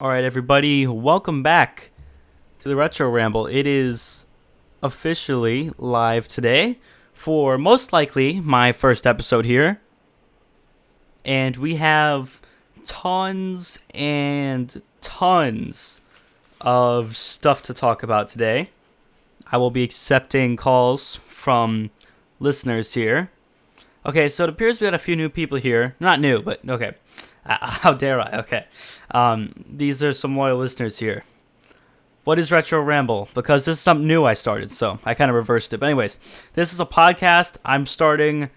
All right, everybody, welcome back to the Retro Ramble. It is officially live today for most likely my first episode here. And we have tons and tons of stuff to talk about today. I will be accepting calls from listeners here. Okay, so it appears we had a few new people here. Not new, but okay. How dare I? Okay. These are some loyal listeners here. What is Retro Ramble? Because this is something new I started, so I kind of reversed it. But anyways, this is a podcast I'm starting.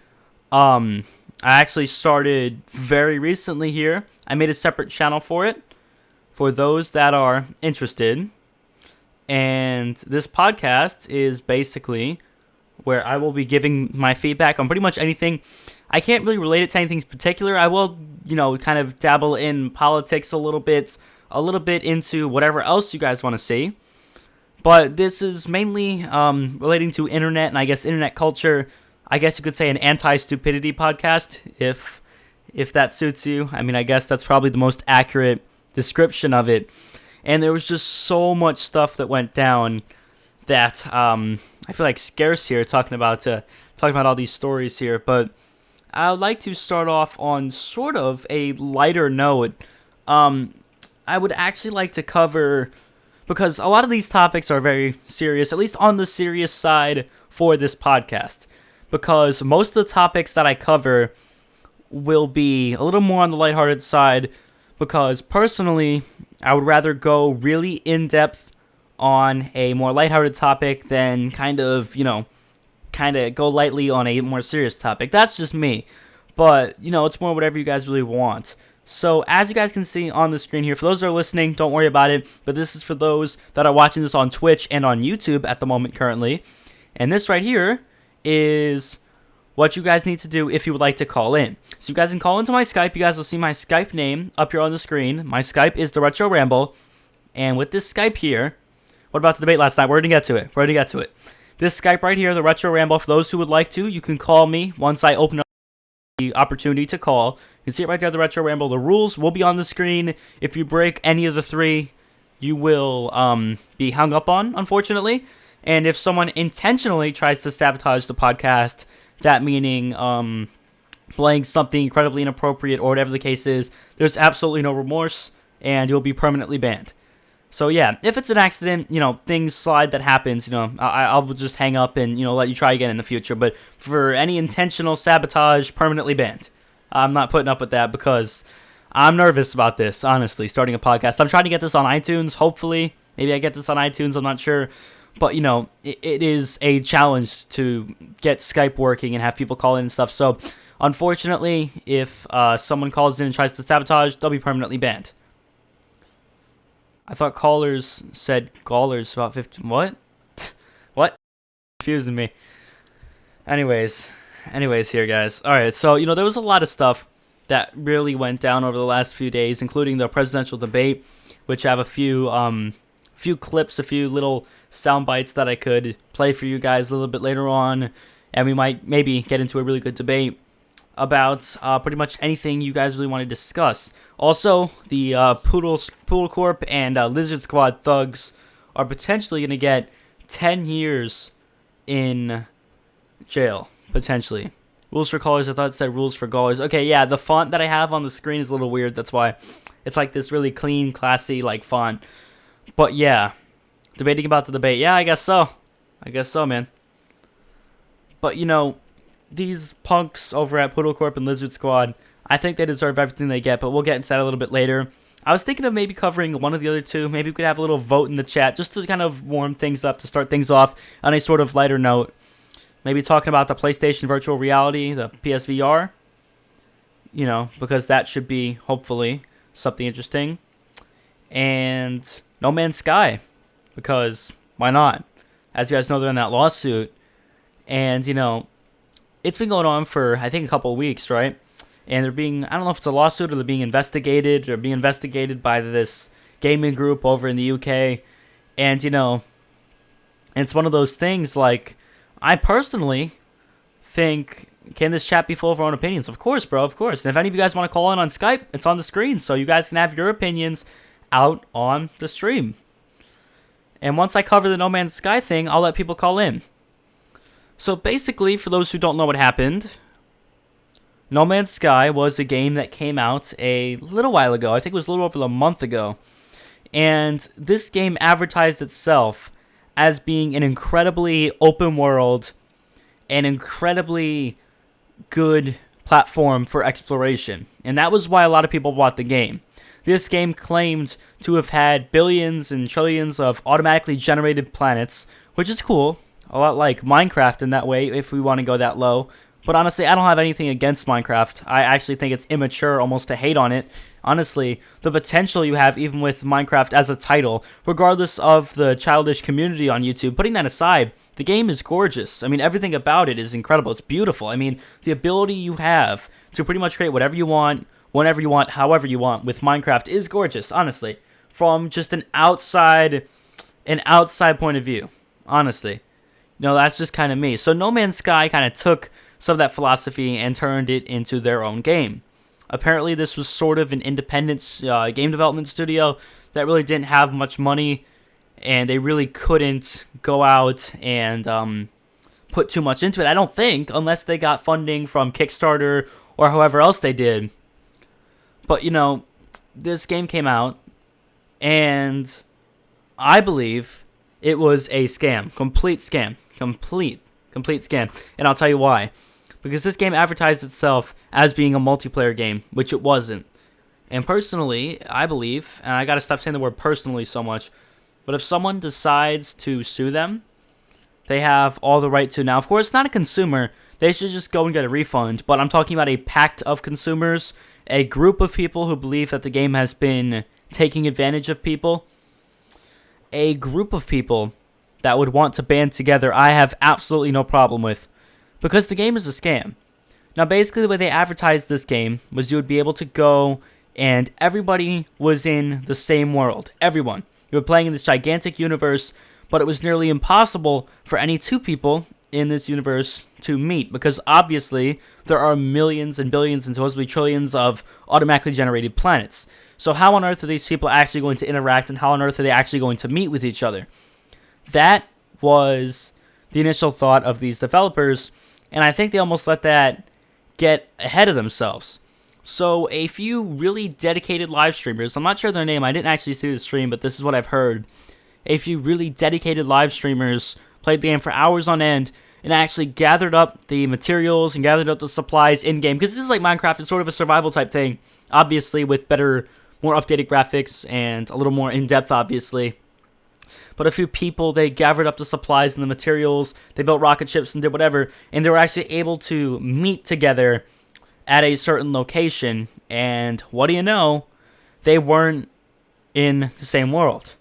I actually started very recently here. I made a separate channel for it, for those that are interested. And this podcast is basically where I will be giving my feedback on pretty much anything. I can't really relate it to anything particular. I will, kind of dabble in politics a little bit into whatever else you guys want to see. But this is mainly relating to internet and I guess internet culture. I guess you could say an anti-stupidity podcast, if that suits you. I mean, I guess that's probably the most accurate description of it. And there was just so much stuff that went down that I feel like scarce here talking about all these stories here. But I would like to start off on sort of a lighter note. I would actually like to cover, because a lot of these topics are very serious, at least on the serious side for this podcast. Because most of the topics that I cover will be a little more on the lighthearted side, because personally, I would rather go really in-depth on a more lighthearted topic than kind of go lightly on a more serious topic. That's just me. But, it's more whatever you guys really want. So, as you guys can see on the screen here, for those that are listening, don't worry about it. But this is for those that are watching this on Twitch and on YouTube at the moment currently. And this right here is what you guys need to do if you would like to call in. So, you guys can call into my Skype. You guys will see my Skype name up here on the screen. My Skype is the Retro Ramble. And with this Skype here, what about the debate last night? We're going to get to it. This Skype right here, the Retro Ramble, for those who would like to, you can call me once I open up the opportunity to call. You can see it right there, the Retro Ramble. The rules will be on the screen. If you break any of the three, you will be hung up on, unfortunately. And if someone intentionally tries to sabotage the podcast, that meaning playing something incredibly inappropriate or whatever the case is, there's absolutely no remorse, and you'll be permanently banned. So yeah, if it's an accident, things slide, that happens, I'll just hang up and, let you try again in the future. But for any intentional sabotage, permanently banned. I'm not putting up with that because I'm nervous about this, honestly, starting a podcast. I'm trying to get this on iTunes, hopefully. Maybe I get this on iTunes, I'm not sure. But, it is a challenge to get Skype working and have people call in and stuff. So, unfortunately, if someone calls in and tries to sabotage, they'll be permanently banned. I thought callers said gallers about 15. What? What? Confusing me. Anyways here, guys. All right, so, there was a lot of stuff that really went down over the last few days, including the presidential debate, which I have a few clips, a few little sound bites that I could play for you guys a little bit later on, and we might maybe get into a really good debate about pretty much anything you guys really want to discuss. Also, the Poodle Corp and Lizard Squad thugs are potentially going to get 10 years in jail, potentially. Rules for callers, I thought it said rules for gallers. Okay, yeah, the font that I have on the screen is a little weird, that's why. It's like this really clean, classy, font. But yeah, debating about the debate. Yeah, I guess so, man. But, these punks over at Poodle Corp and Lizard Squad, I think they deserve everything they get, but we'll get into that a little bit later. I was thinking of maybe covering one of the other two. Maybe we could have a little vote in the chat just to kind of warm things up, to start things off on a sort of lighter note. Maybe talking about the PlayStation Virtual Reality, the PSVR, because that should be, hopefully, something interesting. And No Man's Sky, because why not? As you guys know, they're in that lawsuit. And, it's been going on for, I think, a couple of weeks, right? And they're being, I don't know if it's a lawsuit or they're being investigated, by this gaming group over in the UK. And, it's one of those things, I personally think, can this chat be full of our own opinions? Of course, bro, of course. And if any of you guys want to call in on Skype, it's on the screen, so you guys can have your opinions out on the stream. And once I cover the No Man's Sky thing, I'll let people call in. So basically, for those who don't know what happened, No Man's Sky was a game that came out a little while ago. I think it was a little over a month ago. And this game advertised itself as being an incredibly open world and incredibly good platform for exploration. And that was why a lot of people bought the game. This game claimed to have had billions and trillions of automatically generated planets, which is cool. A lot like Minecraft in that way, if we want to go that low. But honestly, I don't have anything against Minecraft. I actually think it's immature almost to hate on it. Honestly, the potential you have even with Minecraft as a title, regardless of the childish community on YouTube, putting that aside, the game is gorgeous. I mean, everything about it is incredible. It's beautiful. I mean, the ability you have to pretty much create whatever you want, whenever you want, however you want with Minecraft is gorgeous, honestly. From just an outside point of view, honestly. You know, that's just kind of me. So No Man's Sky kind of took some of that philosophy and turned it into their own game. Apparently, this was sort of an independent game development studio that really didn't have much money, and they really couldn't go out and put too much into it, I don't think, unless they got funding from Kickstarter or however else they did. But, you know, this game came out, and I believe it was a scam. Complete scam. Complete scam. And I'll tell you why. Because this game advertised itself as being a multiplayer game, which it wasn't. And personally, I believe, and I gotta stop saying the word personally so much, but if someone decides to sue them, they have all the right to. Now, of course, not a consumer. They should just go and get a refund. But I'm talking about a pact of consumers, a group of people who believe that the game has been taking advantage of people, a group of people that would want to band together, I have absolutely no problem with. Because the game is a scam. Now, basically, the way they advertised this game was you would be able to go and everybody was in the same world. Everyone. You were playing in this gigantic universe, but it was nearly impossible for any two people in this universe to meet. Because obviously, there are millions and billions and supposedly trillions of automatically generated planets. So how on earth are these people actually going to interact, and how on earth are they actually going to meet with each other? That was the initial thought of these developers, and I think they almost let that get ahead of themselves. So a few really dedicated live streamers, I'm not sure their name, I didn't actually see the stream, but this is what I've heard. A few really dedicated live streamers played the game for hours on end and actually gathered up the materials and gathered up the supplies in-game. Because this is like Minecraft, it's sort of a survival type thing, obviously with better, more updated graphics and a little more in-depth, obviously. But a few people, they gathered up the supplies and the materials, they built rocket ships and did whatever, and they were actually able to meet together at a certain location, and what do you know, they weren't in the same world.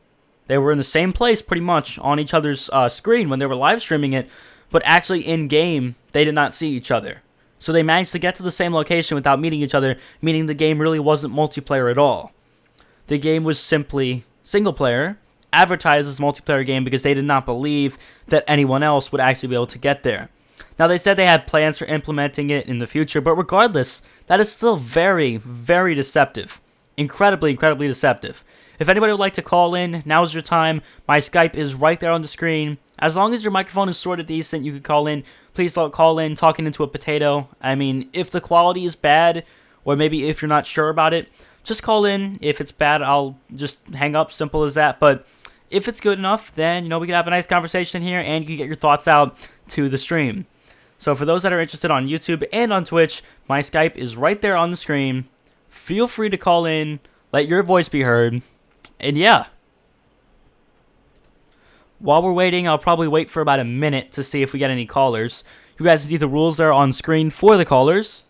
They were in the same place pretty much on each other's screen when they were live streaming it, but actually in-game, they did not see each other. So they managed to get to the same location without meeting each other, meaning the game really wasn't multiplayer at all. The game was simply single-player, advertised as a multiplayer game because they did not believe that anyone else would actually be able to get there. Now, they said they had plans for implementing it in the future, but regardless, that is still very, very deceptive. Incredibly, incredibly deceptive. If anybody would like to call in, now's your time. My Skype is right there on the screen. As long as your microphone is sort of decent, you can call in. Please don't call in talking into a potato. I mean, if the quality is bad, or maybe if you're not sure about it, just call in. If it's bad, I'll just hang up. Simple as that. But if it's good enough, then, we can have a nice conversation here, and you can get your thoughts out to the stream. So for those that are interested on YouTube and on Twitch, my Skype is right there on the screen. Feel free to call in, let your voice be heard, and yeah. While we're waiting, I'll probably wait for about a minute to see if we get any callers. You guys see the rules there on screen for the callers.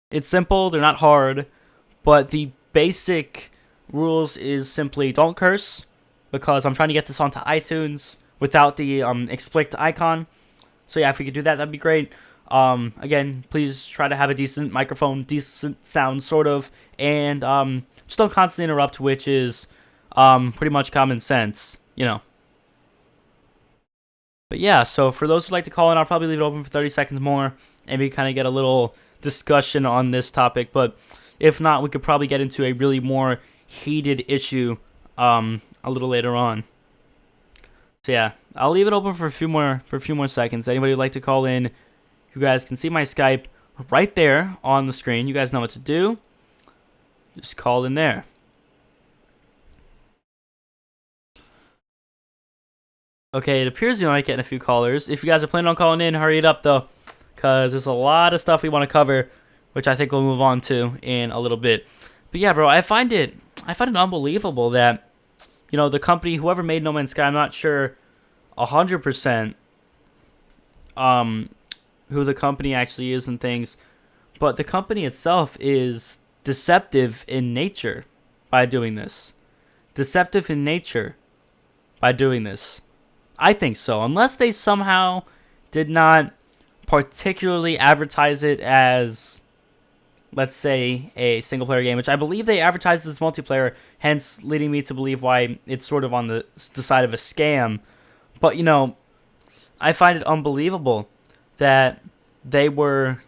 It's simple, they're not hard, but the basic rules is simply don't curse, because I'm trying to get this onto iTunes without the explicit icon. So yeah, if we could do that, that'd be great. Again, please try to have a decent microphone, decent sound, sort of, and just don't constantly interrupt, which is pretty much common sense, But yeah, so for those who'd like to call in, I'll probably leave it open for 30 seconds more, and we kind of get a little discussion on this topic. But If not, we could probably get into a really more heated issue a little later on. So yeah, I'll leave it open for a few more seconds. Anybody who'd like to call in, you guys can see my Skype right there on the screen. You guys know what to do. Just call in there. Okay, it appears you might get a few callers. If you guys are planning on calling in, hurry it up though, because there's a lot of stuff we want to cover, which I think we'll move on to in a little bit. But yeah, bro, I find it unbelievable that, you know, the company, whoever made No Man's Sky, I'm not sure 100% who the company actually is and things, but the company itself is deceptive in nature by doing this. Deceptive in nature by doing this. I think so. Unless they somehow did not particularly advertise it as, let's say, a single-player game, which I believe they advertised as multiplayer, hence leading me to believe why it's sort of on the side of a scam. But, you know, I find it unbelievable that they were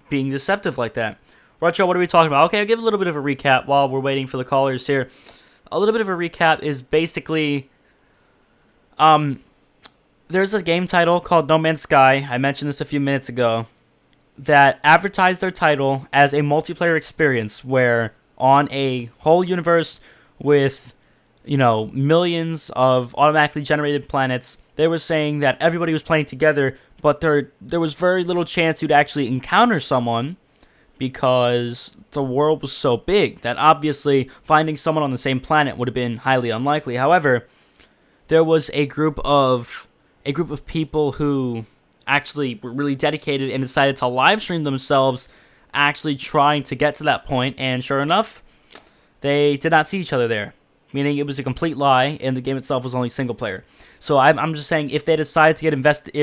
being deceptive like that. Rocho, what are we talking about? Okay, I'll give a little bit of a recap while we're waiting for the callers here. A little bit of a recap is basically, there's a game title called No Man's Sky, I mentioned this a few minutes ago, that advertised their title as a multiplayer experience where on a whole universe with, you know, millions of automatically generated planets, they were saying that everybody was playing together, but there was very little chance you'd actually encounter someone because the world was so big that obviously finding someone on the same planet would have been highly unlikely. However, there was a group of people who actually were really dedicated and decided to live stream themselves actually trying to get to that point, and sure enough, they did not see each other there, meaning it was a complete lie and the game itself was only single player. So I'm just saying, if they decide to get invested,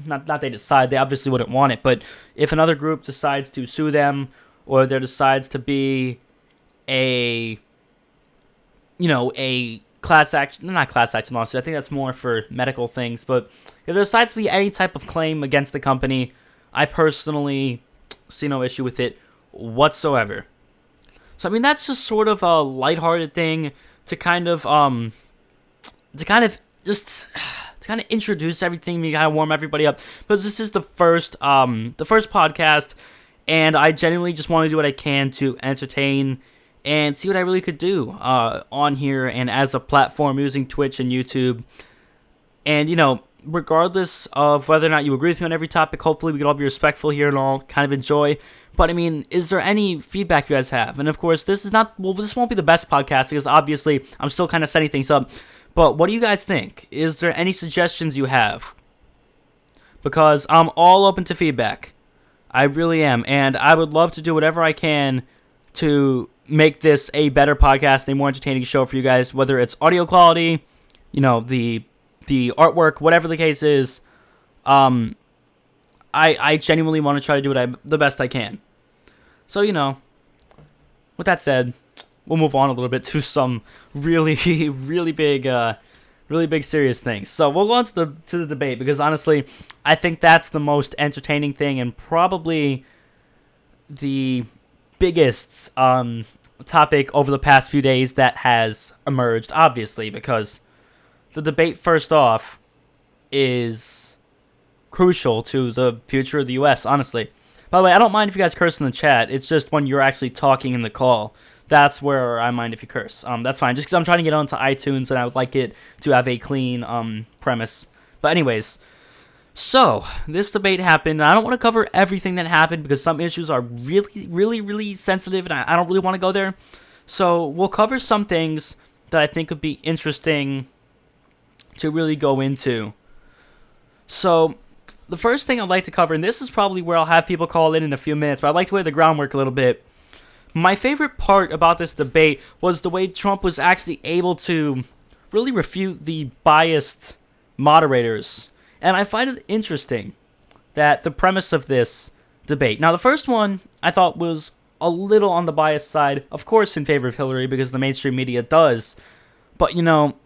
not they decide, they obviously wouldn't want it, but if another group decides to sue them, or there decides to be a class action, not class action lawsuit, I think that's more for medical things, but if there decides to be any type of claim against the company, I personally see no issue with it whatsoever. So I mean, that's just sort of a lighthearted thing to kind of introduce everything, to kind of warm everybody up, because this is the first podcast, and I genuinely just want to do what I can to entertain and see what I really could do on here and as a platform using Twitch and YouTube. And, you know, regardless of whether or not you agree with me on every topic, hopefully we can all be respectful here and all kind of enjoy. But, I mean, is there any feedback you guys have? And, of course, this won't be the best podcast because, obviously, I'm still kind of setting things up. But what do you guys think? Is there any suggestions you have? Because I'm all open to feedback. I really am. And I would love to do whatever I can to make this a better podcast, a more entertaining show for you guys, whether it's audio quality, you know, the artwork, whatever the case is. I genuinely want to try to do the best I can. So, you know, with that said, we'll move on a little bit to some really big serious things. So we'll go on to the debate, because honestly, I think that's the most entertaining thing and probably the biggest topic over the past few days that has emerged, obviously, because the debate, first off, is crucial to the future of the U.S., honestly. By the way, I don't mind if you guys curse in the chat. It's just when you're actually talking in the call, that's where I mind if you curse. That's fine, just because I'm trying to get onto iTunes and I would like it to have a clean premise. But anyways, so this debate happened. I don't want to cover everything that happened because some issues are really sensitive and I don't really want to go there. So we'll cover some things that I think would be interesting to really go into. So the first thing I'd like to cover, and this is probably where I'll have people call in a few minutes, but I'd like to lay the groundwork a little bit. My favorite part about this debate was the way Trump was actually able to really refute the biased moderators. And I find it interesting that the premise of this debate. Now, the first one I thought was a little on the biased side, of course, in favor of Hillary, because the mainstream media does. But, you know,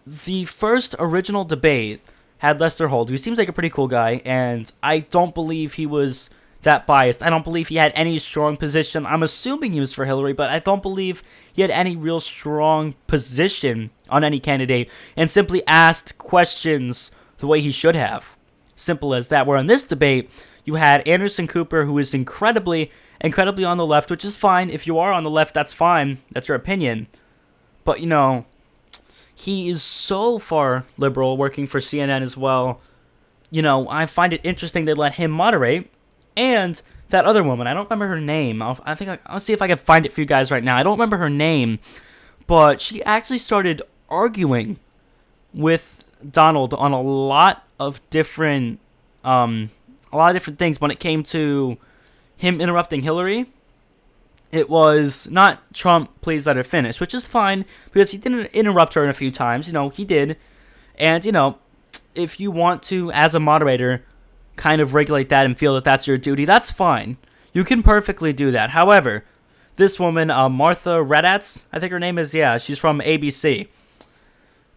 the first original debate had Lester Holt, who seems like a pretty cool guy, and I don't believe he was that biased. I don't believe he had any strong position. I'm assuming he was for Hillary, but I don't believe he had any real strong position on any candidate and simply asked questions the way he should have. Simple as that. Where in this debate, you had Anderson Cooper, who is incredibly on the left, which is fine. If you are on the left, that's fine. That's your opinion. But, you know, he is so far liberal, working for CNN as well. You know, I find it interesting they let him moderate. And that other woman, I don't remember her name. I'll see if I can find it for you guys right now. I don't remember her name, but she actually started arguing with Donald on a lot of different things. When it came to him interrupting Hillary, it was not Trump, please let her finish, which is fine because he didn't interrupt her a few times. You know, he did. And, you know, if you want to, as a moderator, kind of regulate that and feel that that's your duty, that's fine. You can perfectly do that. However, this woman, Martha Raddatz, I think her name is, she's from ABC.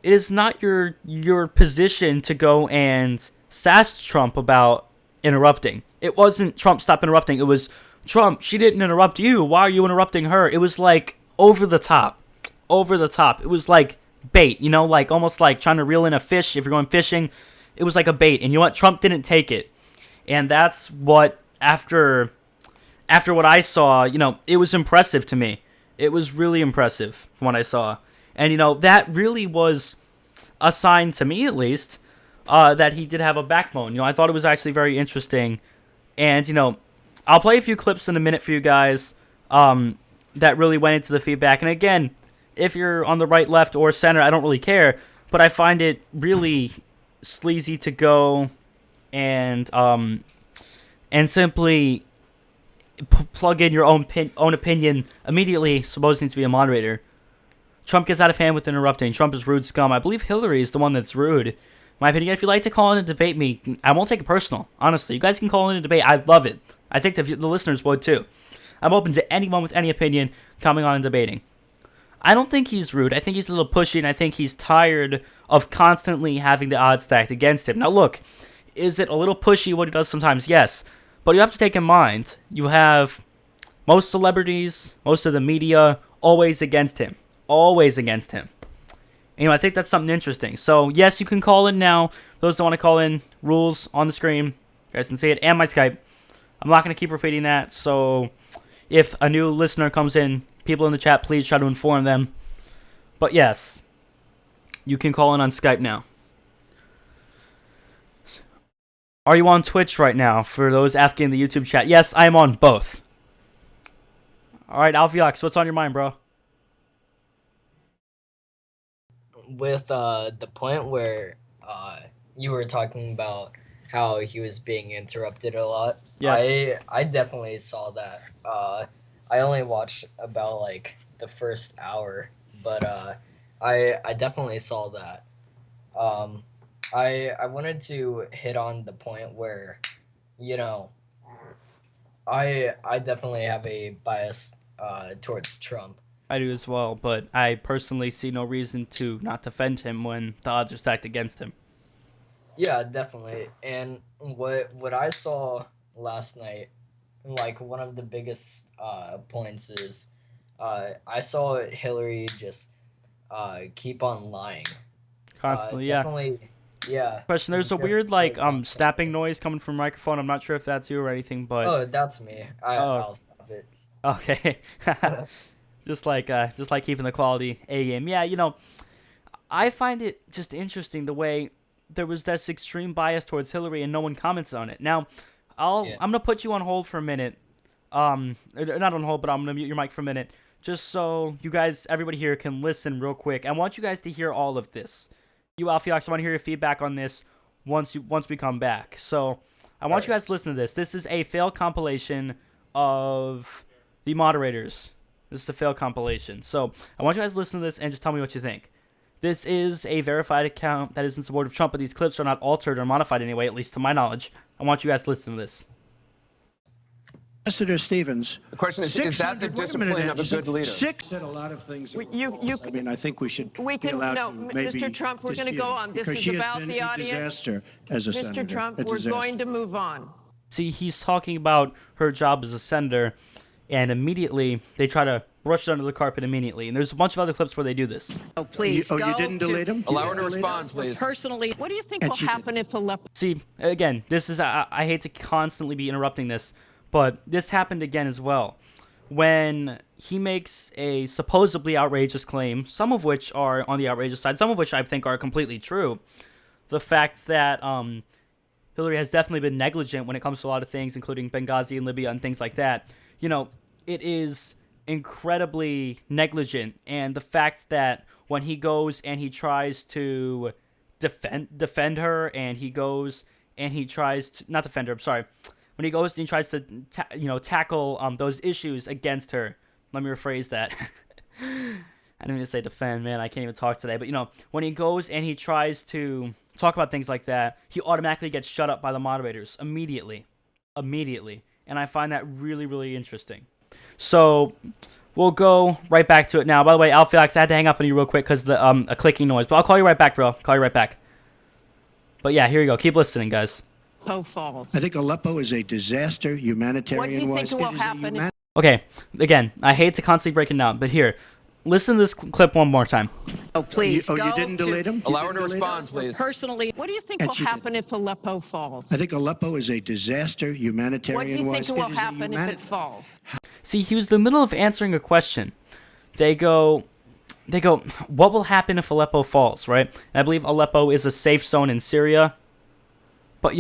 It is not your position to go and sass Trump about interrupting. It wasn't Trump, stop interrupting. It was Trump, she didn't interrupt you. Why are you interrupting her? It was like over the top. It was like bait, you know, like almost like trying to reel in a fish if you're going fishing. It was like a bait, and you know what? Trump didn't take it. And that's what, after what I saw, you know, it was impressive to me. It was really impressive from what I saw. And, you know, that really was a sign to me, at least, that he did have a backbone. You know, I thought it was actually very interesting. And, you know, I'll play a few clips in a minute for you guys that really went into the feedback. And again, if you're on the right, left, or center, I don't really care. But I find it really sleazy to go and simply plug in your own opinion immediately, supposing to be a moderator. Trump gets out of hand with interrupting. Trump is rude scum. I believe Hillary is the one that's rude. My opinion, if you like to call in and debate me, I won't take it personal. Honestly, you guys can call in and debate. I love it. I think the listeners would too. I'm open to anyone with any opinion coming on and debating. I don't think he's rude. I think he's a little pushy, and I think he's tired of constantly having the odds stacked against him. Now, look, is it a little pushy what he does sometimes? Yes. But you have to take in mind, you have most celebrities, most of the media, always against him. Always against him. And, you know, I think that's something interesting. So, yes, you can call in now. Those that want to call in, rules on the screen. You guys can see it, and my Skype. I'm not going to keep repeating that, so if a new listener comes in, people in the chat, please try to inform them. But yes, you can call in on Skype now. Are you on Twitch right now? For those asking in the YouTube chat, yes, I am on both. All right, Alfiox, what's on your mind, bro? With the point where you were talking about how he was being interrupted a lot. Yes. I definitely saw that. I only watched about like the first hour, but I definitely saw that. I wanted to hit on the point where, you know, I definitely have a bias towards Trump. I do as well, but I personally see no reason to not defend him when the odds are stacked against him. Yeah, definitely. And what I saw last night, like one of the biggest points is I saw Hillary just keep on lying. Constantly, definitely, yeah. Question, there's a weird like snapping noise coming from microphone. I'm not sure if that's you or anything, but oh, that's me. I'll stop it. Okay. just like keeping the quality A game. Yeah, you know, I find it just interesting the way there was this extreme bias towards Hillary and no one comments on it. Now, I'm gonna put you on hold for a minute. Not on hold, but I'm gonna mute your mic for a minute, just so you guys, everybody here, can listen real quick. I want you guys to hear all of this. You, Alfiox, I want to hear your feedback on this once we come back. So I want you guys to listen to this. This is a fail compilation of the moderators. This is a fail compilation. So I want you guys to listen to this and just tell me what you think. This is a verified account that is in support of Trump, but these clips are not altered or modified in any way, at least to my knowledge. I want you guys to listen to this. Ambassador Stevens. The question is that the discipline of a good leader? Said a lot of things. I mean, I think we should be allowed to maybe Mr. Trump, we're going to go on. This is about the audience. Disaster as a Mr. senator. Trump, we're going to move on. See, he's talking about her job as a senator, and immediately they try to brush it under the carpet immediately. And there's a bunch of other clips where they do this. Oh, please. You didn't delete him? Allow her to respond, please. Personally, what do you think will happen if Aleppo... See, again, this is, I hate to constantly be interrupting this, but this happened again as well. When he makes a supposedly outrageous claim, some of which are on the outrageous side, some of which I think are completely true. The fact that Hillary has definitely been negligent when it comes to a lot of things, including Benghazi and Libya and things like that. You know, it is incredibly negligent. And the fact that when he goes and he tries to defend her, and he goes and he tries to, not defend her, I'm sorry. When he goes and he tries to, tackle those issues against her. Let me rephrase that. I didn't mean to say defend, man. I can't even talk today. But, when he goes and he tries to talk about things like that, he automatically gets shut up by the moderators immediately. And I find that really, really interesting. So we'll go right back to it now. By the way, Alphax, I had to hang up on you real quick because the a clicking noise. But I'll call you right back, bro. Call you right back. But yeah, here you go. Keep listening, guys. falls? I think Aleppo is a disaster humanitarian-wise. What do you think will happen? Okay, again, I hate to constantly break it down, but here, listen to this clip one more time. Oh, please. You didn't delete him? Allow her to respond, please. Personally, what do you think will happen if Aleppo falls? I think Aleppo is a disaster humanitarian-wise. What do you think will happen if it falls? See, he was in the middle of answering a question. They go, what will happen if Aleppo falls, right? And I believe Aleppo is a safe zone in Syria. But,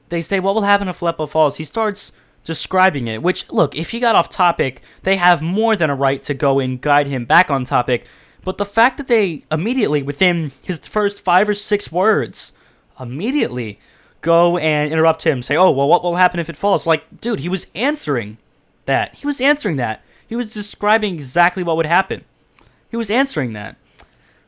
they say, what will happen if Aleppo falls? He starts describing it, which, look, if he got off topic, they have more than a right to go and guide him back on topic. But the fact that they immediately, within his first 5 or 6 words, immediately go and interrupt him, say, oh, well, what will happen if it falls? Like, dude, he was answering that. He was describing exactly what would happen. He was answering that.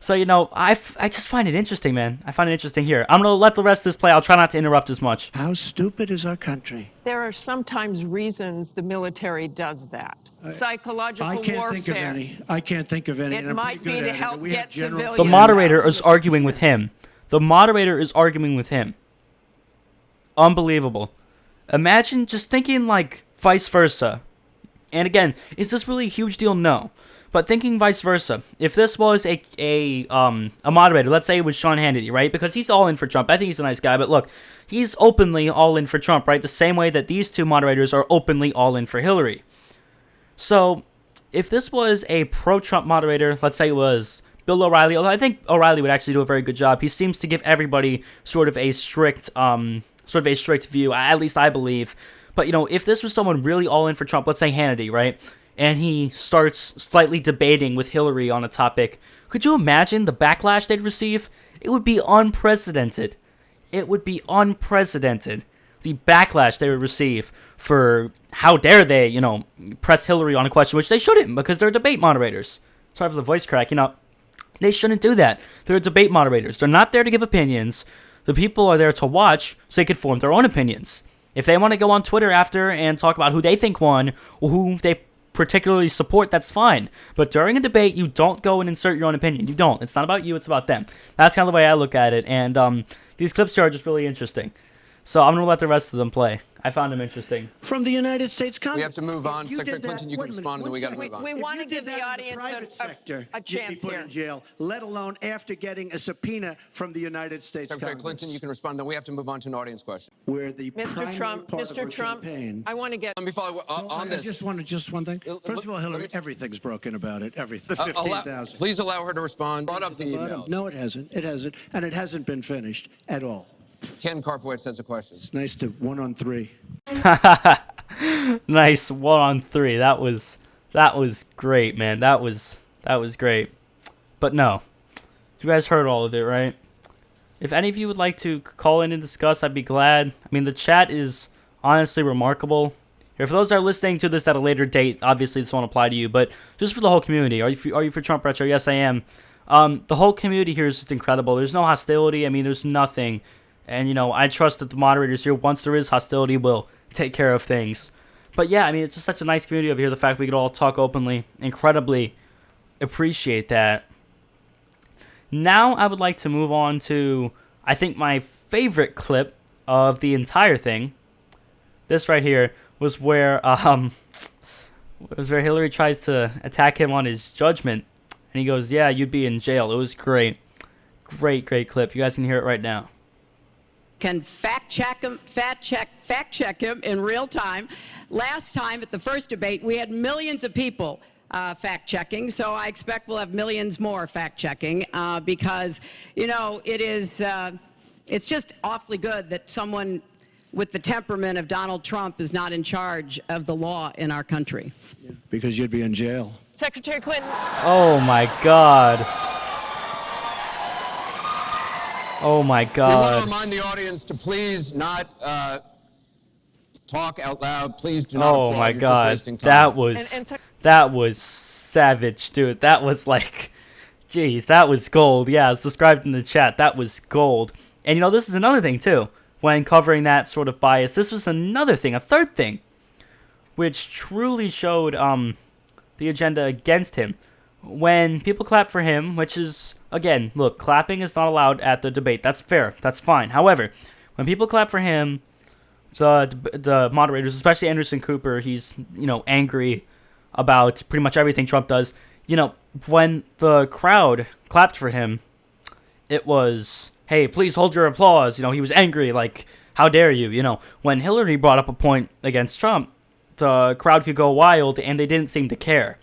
So, I just find it interesting, man. I find it interesting here. I'm going to let the rest of this play. I'll try not to interrupt as much. How stupid is our country? There are sometimes reasons the military does that. Psychological warfare. I can't think of any. It might be to help get civilians. The moderator is arguing with him. Unbelievable. Imagine just thinking like vice versa. And again, is this really a huge deal? No. But thinking vice versa, if this was a moderator, let's say it was Sean Hannity, right? Because he's all in for Trump. I think he's a nice guy, but look, he's openly all in for Trump, right? The same way that these two moderators are openly all in for Hillary. So, if this was a pro-Trump moderator, let's say it was Bill O'Reilly, although I think O'Reilly would actually do a very good job. He seems to give everybody sort of a strict view, at least I believe. But, if this was someone really all in for Trump, let's say Hannity, right? And he starts slightly debating with Hillary on a topic, could you imagine the backlash they'd receive? It would be unprecedented. The backlash they would receive for how dare they, press Hillary on a question, which they shouldn't because they're debate moderators. Sorry for the voice crack, they shouldn't do that. They're debate moderators. They're not there to give opinions. The people are there to watch so they can form their own opinions. If they want to go on Twitter after and talk about who they think won or who they particularly support, that's fine. But during a debate, you don't go and insert your own opinion. You don't. It's not about you, it's about them. That's kind of the way I look at it. And these clips here are just really interesting. So I'm going to let the rest of them play. I found them interesting. From the United States Congress. We have to move on. Secretary Clinton, you can respond, and then we got to move on. We want to give the audience a chance put here. in jail, let alone after getting a subpoena from the United States Secretary Congress. Clinton, you can respond. Then we have to move on to an audience question. Where the Mr. Trump, campaign. I want to get. Let me follow on this. Just one thing. First of all, Hillary, everything's broken about it. Everything. The 15,000. Please allow her to respond. Brought up the emails. No, it hasn't. It hasn't, and it hasn't been finished at all. Ken Karpowitz has a question. It's nice to 1-on-3. Nice 1-on-3. That was great, man. That was great. But no, you guys heard all of it, right? If any of you would like to call in and discuss, I'd be glad. I mean, the chat is honestly remarkable. Here, for those that are listening to this at a later date, obviously this won't apply to you, but just for the whole community, are you for Trump Retro? Yes, I am. The whole community here is just incredible. There's no hostility. I mean, there's nothing. And, I trust that the moderators here, once there is hostility, will take care of things. But yeah, I mean, it's just such a nice community over here. The fact we could all talk openly, incredibly appreciate that. Now I would like to move on to, I think, my favorite clip of the entire thing. This right here was where Hillary tries to attack him on his judgment, and he goes, "Yeah, you'd be in jail." It was great, great clip. You guys can hear it right now. Can fact check him in real time. Last time at the first debate, we had millions of people fact checking, so I expect we'll have millions more fact checking because, you know, it's just awfully good that someone with the temperament of Donald Trump is not in charge of the law in our country. Because you'd be in jail. Secretary Clinton. Oh my God. Oh my God. We want to remind the audience to please not talk out loud. Please do not applaud. Oh my You're God. just wasting time. That was savage, dude. That was like, jeez, that was gold. Yeah, it's described in the chat. That was gold. And you know, this is another thing too. When covering that sort of bias, this was another thing, a third thing, which truly showed the agenda against him. When people clap for him, which is, again, look, clapping is not allowed at the debate. That's fair. That's fine. However, when people clap for him, the moderators, especially Anderson Cooper, he's, you know, angry about pretty much everything Trump does. You know, when the crowd clapped for him, it was, hey, please hold your applause. You know, he was angry, like, how dare you? You know, when Hillary brought up a point against Trump, the crowd could go wild, and they didn't seem to care.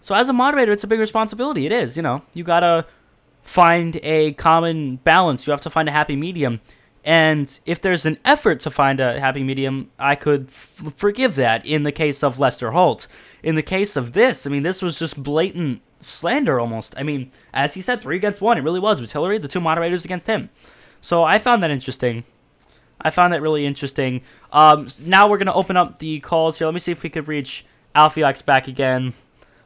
So as a moderator, it's a big responsibility. It is, you know. You gotta find a common balance. You have to find a happy medium. And if there's an effort to find a happy medium, I could forgive that in the case of Lester Holt. In the case of this, I mean, this was just blatant slander almost. I mean, as he said, 3 against 1. It really was. It was Hillary, the 2 moderators against him. So I found that interesting. I found that really interesting. Now we're going to open up the calls here. Let me see if we could reach Alfiex back again.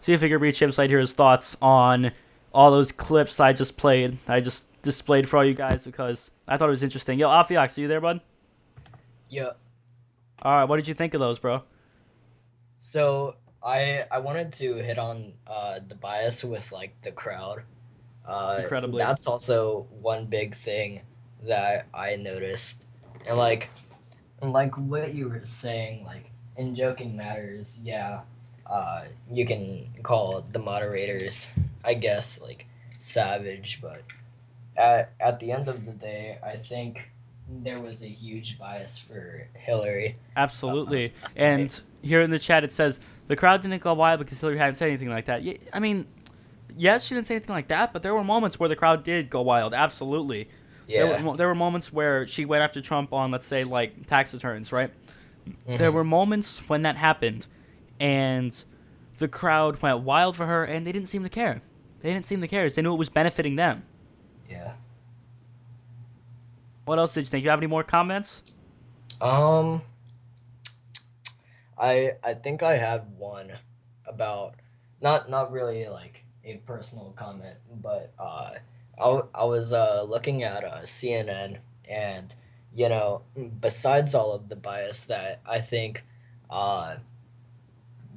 See if we could reach him so I'd hear his thoughts on all those clips I just played. I just displayed for all you guys because I thought it was interesting. Yo, Alfiex, are you there, bud? Yeah. All right, what did you think of those, bro? So I wanted to hit on the bias with like the crowd. Incredibly. That's also one big thing that I noticed, and like what you were saying, like in joking matters, yeah. You can call the moderators, I guess, like savage, but at the end of the day, I think there was a huge bias for Hillary. Absolutely. And here in the chat it says, the crowd didn't go wild because Hillary hadn't said anything like that. I mean, yes, she didn't say anything like that, but there were moments where the crowd did go wild. Absolutely. Yeah. There were moments where she went after Trump on, let's say, like, tax returns, right? Mm-hmm. There were moments when that happened, and the crowd went wild for her, and they didn't seem to care. They didn't seem to care. They knew it was benefiting them. Yeah. What else did you think? You have any more comments? I think I had one about not really like a personal comment, but I was looking at CNN, and you know, besides all of the bias that I think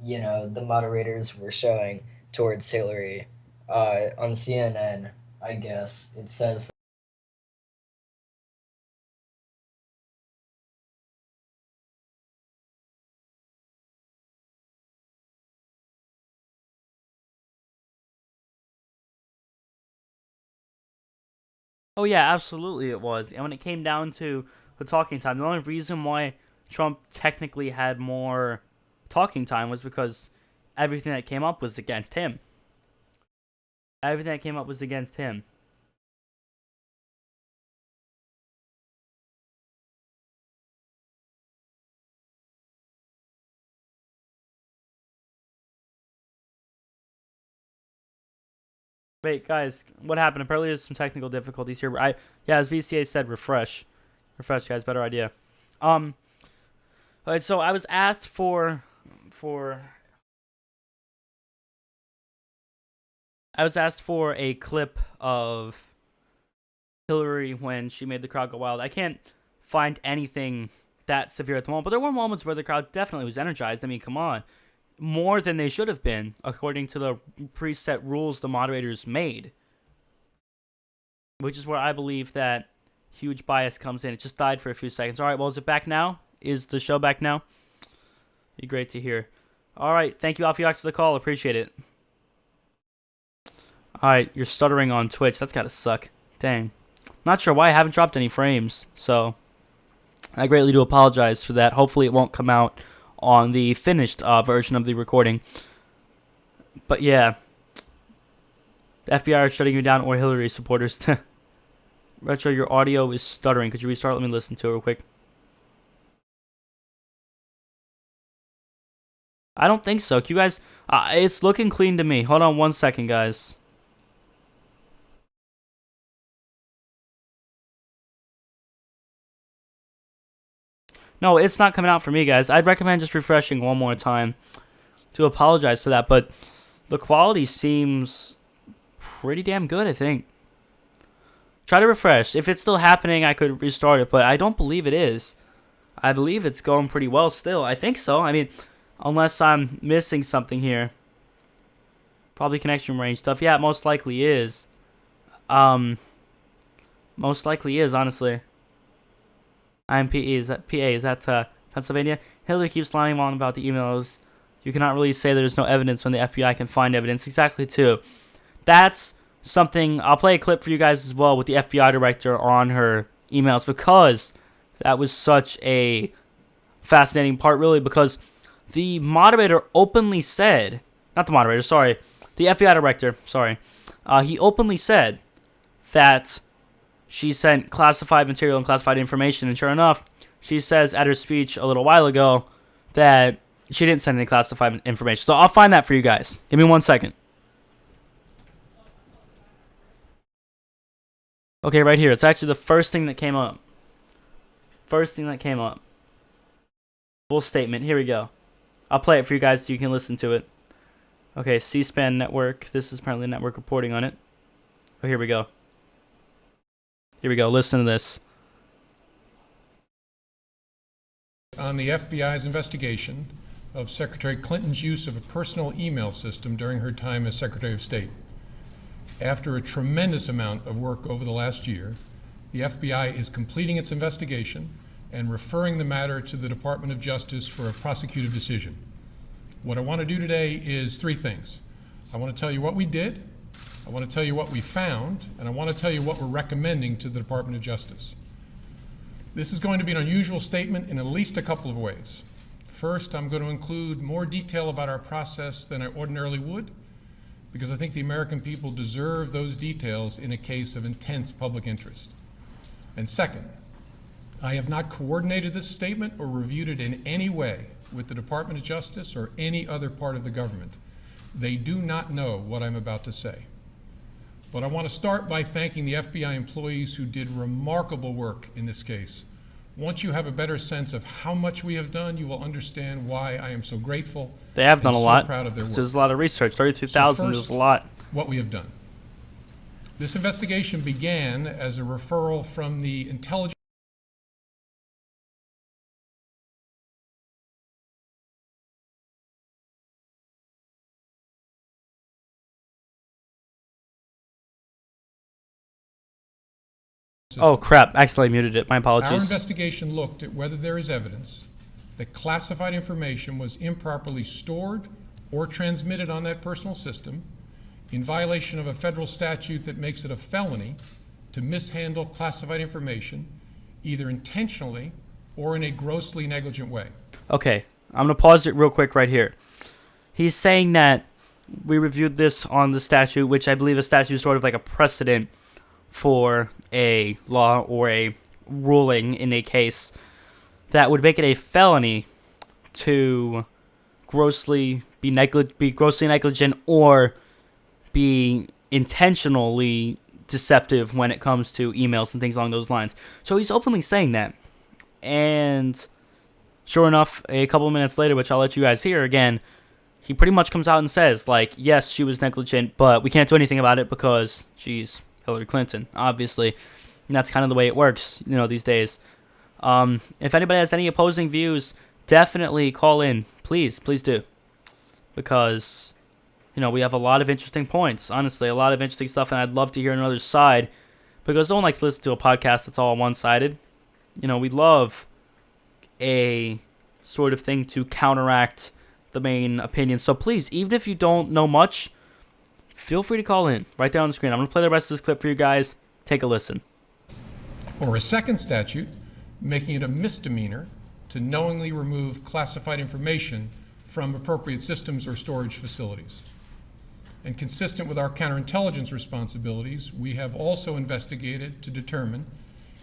you know, the moderators were showing towards Hillary, on CNN, I guess it says. Oh, yeah, absolutely it was. And when it came down to the talking time, the only reason why Trump technically had more talking time was because everything that came up was against him. Everything that came up was against him. Wait, guys, what happened? Apparently there's some technical difficulties here. Yeah, as VCA said, refresh. Refresh, guys, better idea. Alright, so I was asked for a clip of Hillary when she made the crowd go wild. I can't find anything that severe at the moment, but there were moments where the crowd definitely was energized. I mean, come on. More than they should have been, according to the preset rules the moderators made. Which is where I believe that huge bias comes in. It just died for a few seconds. All right, well, is it back now? Is the show back now? Be great to hear. All right, thank you, Alfiox, for the call. Appreciate it. All right, you're stuttering on Twitch. That's got to suck. Dang. Not sure why I haven't dropped any frames, so I greatly do apologize for that. Hopefully it won't come out on the finished version of the recording. But yeah, the FBI are shutting you down, or Hillary supporters. Retro, your audio is stuttering. Could you restart? Let me listen to it real quick. I don't think so. Can you guys... it's looking clean to me. Hold on 1 second, guys. No, it's not coming out for me, guys. I'd recommend just refreshing one more time to apologize to that, but the quality seems pretty damn good, I think. Try to refresh. If it's still happening, I could restart it, but I don't believe it is. I believe it's going pretty well still. I think so. I mean, unless I'm missing something here. Probably connection range stuff. Yeah, it most likely is. Most likely is, honestly. IMPE, is that PA? Is that Pennsylvania? Hillary keeps lying on about the emails. You cannot really say there's no evidence when the FBI can find evidence. Exactly, too. That's something. I'll play a clip for you guys as well with the FBI director on her emails, because that was such a fascinating part, really, because the moderator openly said, not the moderator, sorry, the FBI director, sorry, he openly said that she sent classified material and classified information, and sure enough, she says at her speech a little while ago that she didn't send any classified information. So I'll find that for you guys. Give me 1 second. Okay, right here. It's actually the first thing that came up. First thing that came up. Full statement. Here we go. I'll play it for you guys so you can listen to it. Okay, C-SPAN network. This is apparently network reporting on it. Oh, here we go. Here we go. Listen to this. On the FBI's investigation of Secretary Clinton's use of a personal email system during her time as Secretary of State. After a tremendous amount of work over the last year, the FBI is completing its investigation and referring the matter to the Department of Justice for a prosecutive decision. What I want to do today is three things. I want to tell you what we did, I want to tell you what we found, and I want to tell you what we're recommending to the Department of Justice. This is going to be an unusual statement in at least a couple of ways. First, I'm going to include more detail about our process than I ordinarily would, because I think the American people deserve those details in a case of intense public interest. And second, I have not coordinated this statement or reviewed it in any way with the Department of Justice or any other part of the government. They do not know what I'm about to say. But I want to start by thanking the FBI employees who did remarkable work in this case. Once you have a better sense of how much we have done, you will understand why I am so grateful. They have done a lot. Proud of their work. There's a lot of research. 32,000 is a lot. What we have done. This investigation began as a referral from the intelligence Oh, crap. Accidentally muted it. My apologies. Our investigation looked at whether there is evidence that classified information was improperly stored or transmitted on that personal system in violation of a federal statute that makes it a felony to mishandle classified information, either intentionally or in a grossly negligent way. Okay, I'm going to pause it real quick right here. He's saying that we reviewed this on the statute, which I believe a statute is sort of like a precedent for a law or a ruling in a case that would make it a felony to be grossly negligent or be intentionally deceptive when it comes to emails and things along those lines. So he's openly saying that. And sure enough, a couple of minutes later, which I'll let you guys hear again, he pretty much comes out and says, like, yes, she was negligent, but we can't do anything about it because she's Hillary Clinton, obviously. And that's kind of the way it works, these days. If anybody has any opposing views, definitely call in. Please do. Because, we have a lot of interesting points. Honestly, a lot of interesting stuff, and I'd love to hear another side. because no one likes to listen to a podcast that's all one-sided. We love a sort of thing to counteract the main opinion. So please, even if you don't know much, feel free to call in right there on the screen. I'm going to play the rest of this clip for you guys. Take a listen. Or a second statute making it a misdemeanor to knowingly remove classified information from appropriate systems or storage facilities. And consistent with our counterintelligence responsibilities, we have also investigated to determine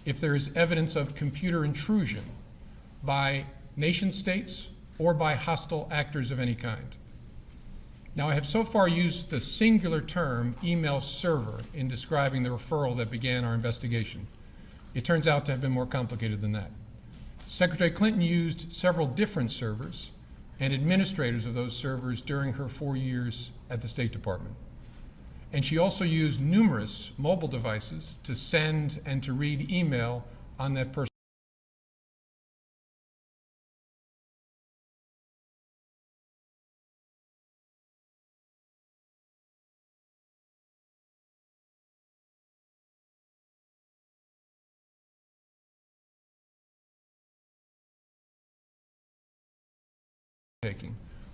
if there is evidence of computer intrusion by nation states or by hostile actors of any kind. Now, I have so far used the singular term email server in describing the referral that began our investigation. It turns out to have been more complicated than that. Secretary Clinton used several different servers and administrators of those servers during her 4 years at the State Department. And she also used numerous mobile devices to send and to read email on that person.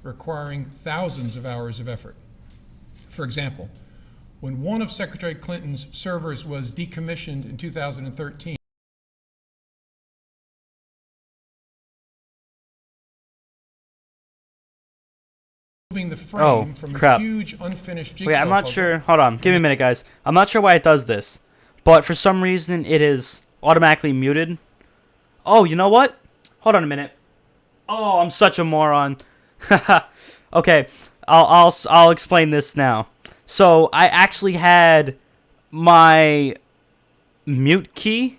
Requiring thousands of hours of effort. For example, when one of Secretary Clinton's servers was decommissioned in 2013, moving the frame from a huge unfinished jigsaw Wait, I'm not puzzle. sure. Hold on. Give me a minute, guys. I'm not sure why it does this, but for some reason it is automatically muted. Oh, you know what? Hold on a minute. Oh, I'm such a moron. Okay, I'll explain this now. So I actually had my mute key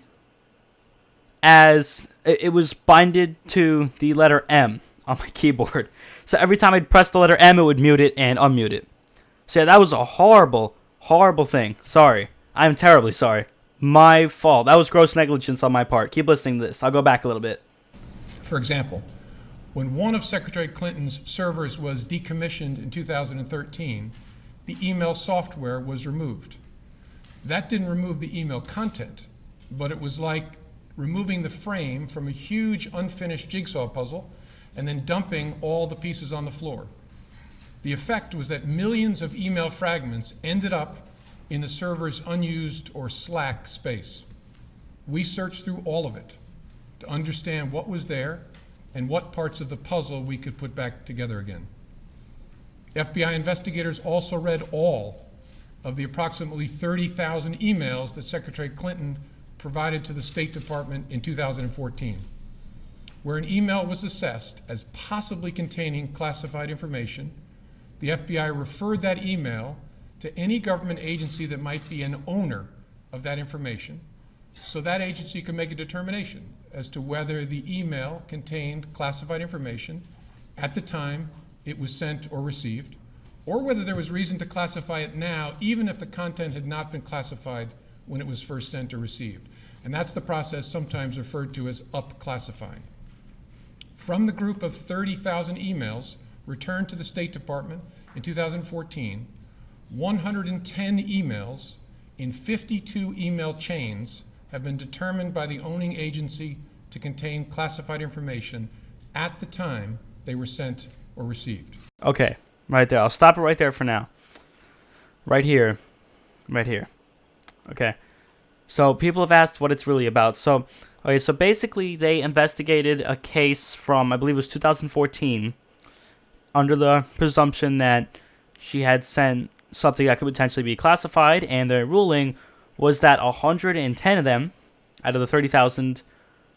as it was binded to the letter M on my keyboard. So every time I'd press the letter M, it would mute it and unmute it. So yeah, that was a horrible, horrible thing. Sorry. I'm terribly sorry. My fault. That was gross negligence on my part. Keep listening to this. I'll go back a little bit. For example, when one of Secretary Clinton's servers was decommissioned in 2013, the email software was removed. That didn't remove the email content, but it was like removing the frame from a huge unfinished jigsaw puzzle and then dumping all the pieces on the floor. The effect was that millions of email fragments ended up in the server's unused or slack space. We searched through all of it to understand what was there and what parts of the puzzle we could put back together again. FBI investigators also read all of the approximately 30,000 emails that Secretary Clinton provided to the State Department in 2014. Where an email was assessed as possibly containing classified information, the FBI referred that email to any government agency that might be an owner of that information, so that agency can make a determination as to whether the email contained classified information at the time it was sent or received, or whether there was reason to classify it now, even if the content had not been classified when it was first sent or received. And that's the process sometimes referred to as up-classifying. From the group of 30,000 emails returned to the State Department in 2014, 110 emails in 52 email chains have been determined by the owning agency to contain classified information at the time they were sent or received. Okay, right there. I'll stop it right there for now. Right here. Right here. Okay. So people have asked what it's really about. So basically they investigated a case from, I believe it was 2014, under the presumption that she had sent something that could potentially be classified, and the ruling was that 110 of them out of the 30,000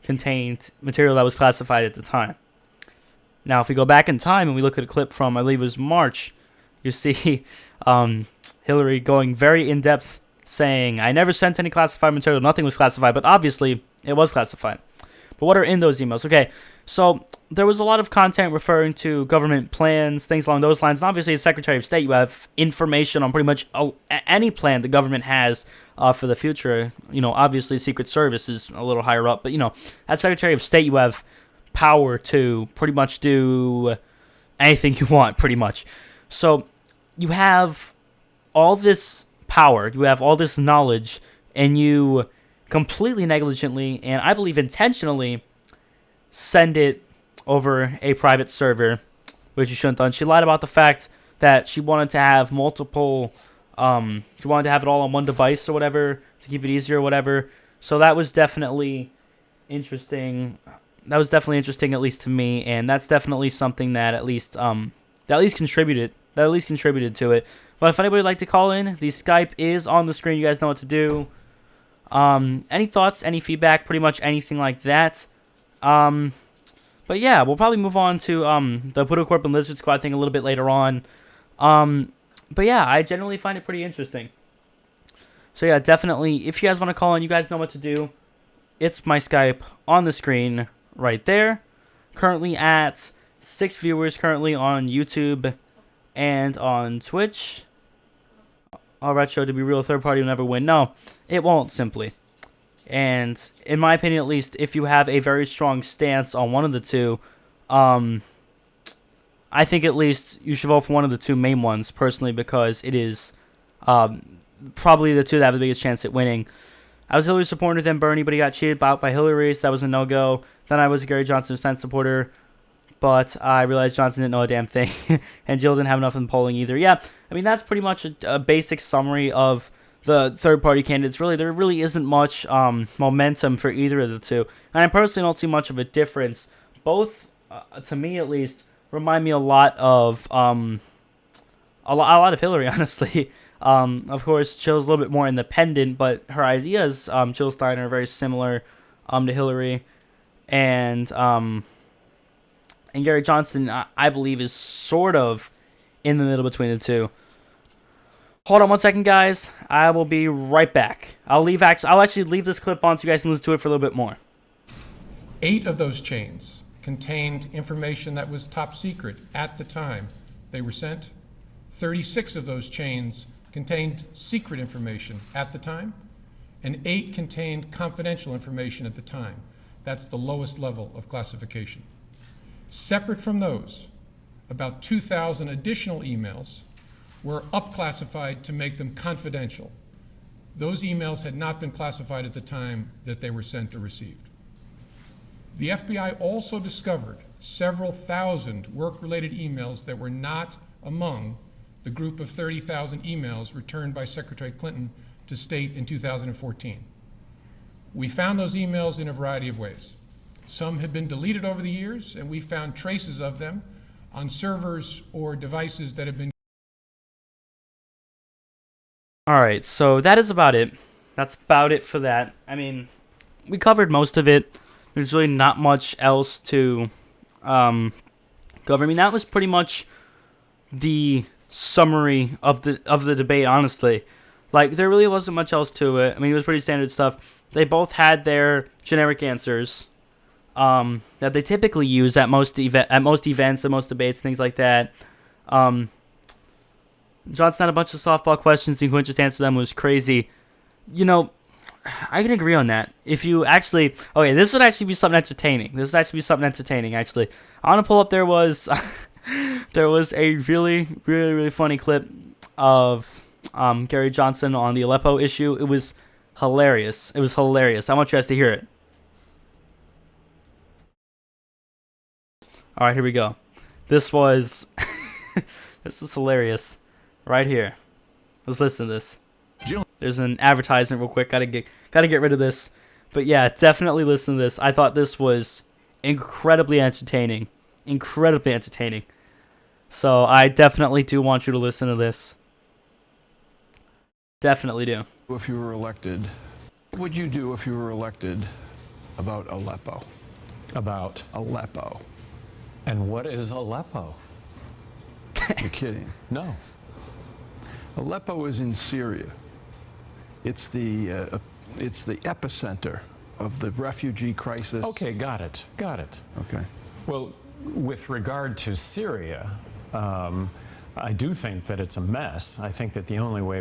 contained material that was classified at the time. Now, if we go back in time and we look at a clip from, I believe it was March, you see Hillary going very in-depth saying, I never sent any classified material, nothing was classified, but obviously it was classified. But what are in those emails? Okay, so there was a lot of content referring to government plans, things along those lines. And obviously, as Secretary of State, you have information on pretty much any plan the government has for the future. Obviously, Secret Service is a little higher up. But, as Secretary of State, you have power to pretty much do anything you want, pretty much. So you have all this power. You have all this knowledge. and you completely negligently, and I believe intentionally, send it over a private server, which you shouldn't have done. She lied about the fact that she wanted to have multiple, she wanted to have it all on one device or whatever, to keep it easier or whatever. So that was definitely interesting. That was definitely interesting, at least to me, and that's definitely something that at least contributed to it. But if anybody would like to call in, the Skype is on the screen. You guys know what to do. Any thoughts, any feedback, pretty much anything like that. But yeah, we'll probably move on to the Pluto Corp and Lizard Squad thing a little bit later on. But yeah, I generally find it pretty interesting. So yeah, definitely, if you guys want to call in, you guys know what to do. It's my Skype on the screen right there. Currently at 6 viewers currently on YouTube and on Twitch. All Retro, to be real, third party will never win. No, it won't, simply. And in my opinion, at least, if you have a very strong stance on one of the two, I think at least you should vote for one of the two main ones, personally, because it is probably the two that have the biggest chance at winning. I was Hillary supporter, then Bernie, but he got cheated out by Hillary, so that was a no-go. Then I was a Gary Johnson Senate supporter, but I realized Johnson didn't know a damn thing, and Jill didn't have enough in polling either. Yeah, I mean, that's pretty much a basic summary of the third-party candidates. Really, there really isn't much momentum for either of the two, and I personally don't see much of a difference. Both, to me at least, remind me a lot of a lot of Hillary, honestly. Of course, Jill's a little bit more independent, but her ideas, Jill Steiner, are very similar to Hillary, and Gary Johnson, I believe, is sort of in the middle between the two. Hold on one second, guys. I will be right back. I'll actually leave this clip on so you guys can listen to it for a little bit more. 8 of those chains contained information that was top secret at the time they were sent. 36 of those chains contained secret information at the time, and 8 contained confidential information at the time. That's the lowest level of classification. Separate from those, about 2,000 additional emails were up-classified to make them confidential. Those emails had not been classified at the time that they were sent or received. The FBI also discovered several thousand work-related emails that were not among the group of 30,000 emails returned by Secretary Clinton to state in 2014. We found those emails in a variety of ways. Some had been deleted over the years, and we found traces of them on servers or devices that have been. All right, so that is about it. That's about it for that. I mean, we covered most of it. There's really not much else to cover. I mean, that was pretty much the summary of the debate, honestly. Like, there really wasn't much else to it. I mean, it was pretty standard stuff. They both had their generic answers that they typically use at most events, at most debates, things like that. Johnson had a bunch of softball questions, and you couldn't just answer them. It was crazy. You know, I can agree on that. If you actually... Okay, this would actually be something entertaining. Actually. I want to pull up, there was a really, really, really funny clip of Gary Johnson on the Aleppo issue. It was hilarious. I want you guys to hear it. All right, here we go. This was hilarious. Right here. Let's listen to this. There's an advertisement real quick. Gotta get rid of this. But yeah, definitely listen to this. I thought this was incredibly entertaining. So I definitely do want you to listen to this. Definitely do. If you were elected, what would you do if you were elected about Aleppo? About Aleppo. And what is Aleppo? You're kidding. No. Aleppo is in Syria. It's the epicenter of the refugee crisis. Okay, got it. Okay. Well, with regard to Syria, I do think that it's a mess. I think that the only way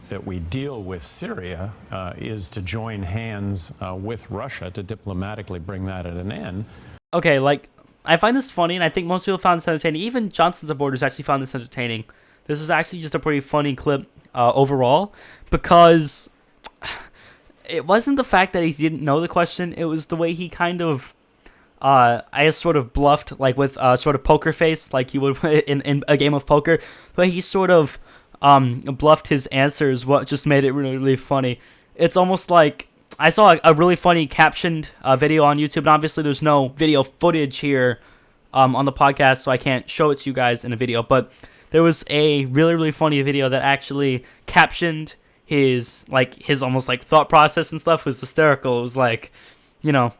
that we deal with Syria is to join hands with Russia to diplomatically bring that at an end. Okay, like, I find this funny, and I think most people found this entertaining. Even Johnson's supporters actually found this entertaining. This is actually just a pretty funny clip overall, because it wasn't the fact that he didn't know the question. It was the way he kind of, I just sort of bluffed, like with sort of poker face, like he would in a game of poker. But he sort of bluffed his answers, what just made it really, really funny. It's almost like I saw a really funny captioned video on YouTube, and obviously there's no video footage here on the podcast, so I can't show it to you guys in a video, but there was a really, really funny video that actually captioned his almost like thought process and stuff. It was hysterical. It was like, you know,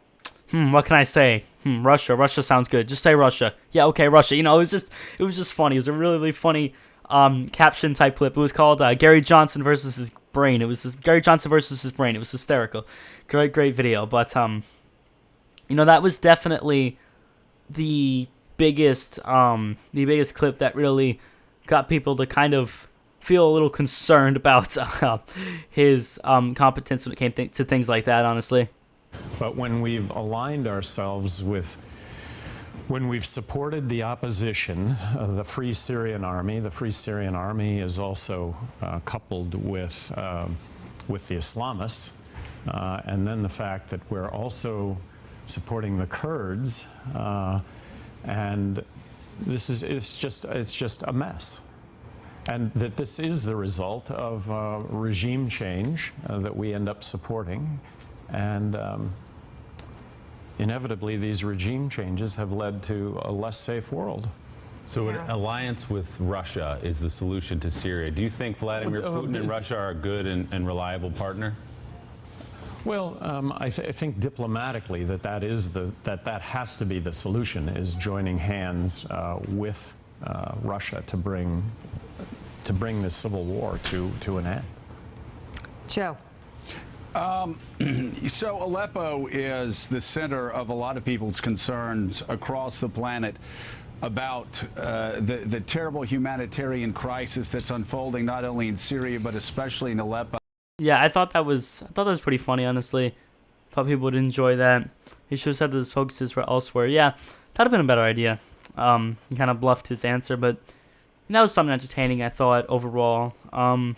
what can I say? Russia sounds good. Just say Russia. Yeah, okay, Russia. You know, it was just funny. It was a really, really funny caption type clip. It was called Gary Johnson versus his brain. It was Gary Johnson versus his brain. It was hysterical. Great video. But you know, that was definitely the biggest clip that really got people to kind of feel a little concerned about his competence when it came to things like that, honestly. But when we've aligned ourselves with, when we've supported the opposition, the Free Syrian Army is also coupled with the Islamists, and then the fact that we're also supporting the Kurds, and it's just a mess. And that this is the result of regime change that we end up supporting. And inevitably, these regime changes have led to a less safe world. So an alliance with Russia is the solution to Syria. Do you think Vladimir Putin and Russia are a good and reliable partner? Well, I think diplomatically that has to be the solution, is joining hands with Russia to bring this civil war to an end. Joe. So Aleppo is the center of a lot of people's concerns across the planet about the terrible humanitarian crisis that's unfolding not only in Syria but especially in Aleppo. Yeah, I thought that was pretty funny, honestly. Thought people would enjoy that. He should have said that his focuses were elsewhere. Yeah, that'd have been a better idea. He kind of bluffed his answer, but that was something entertaining, I thought, overall. But I mean,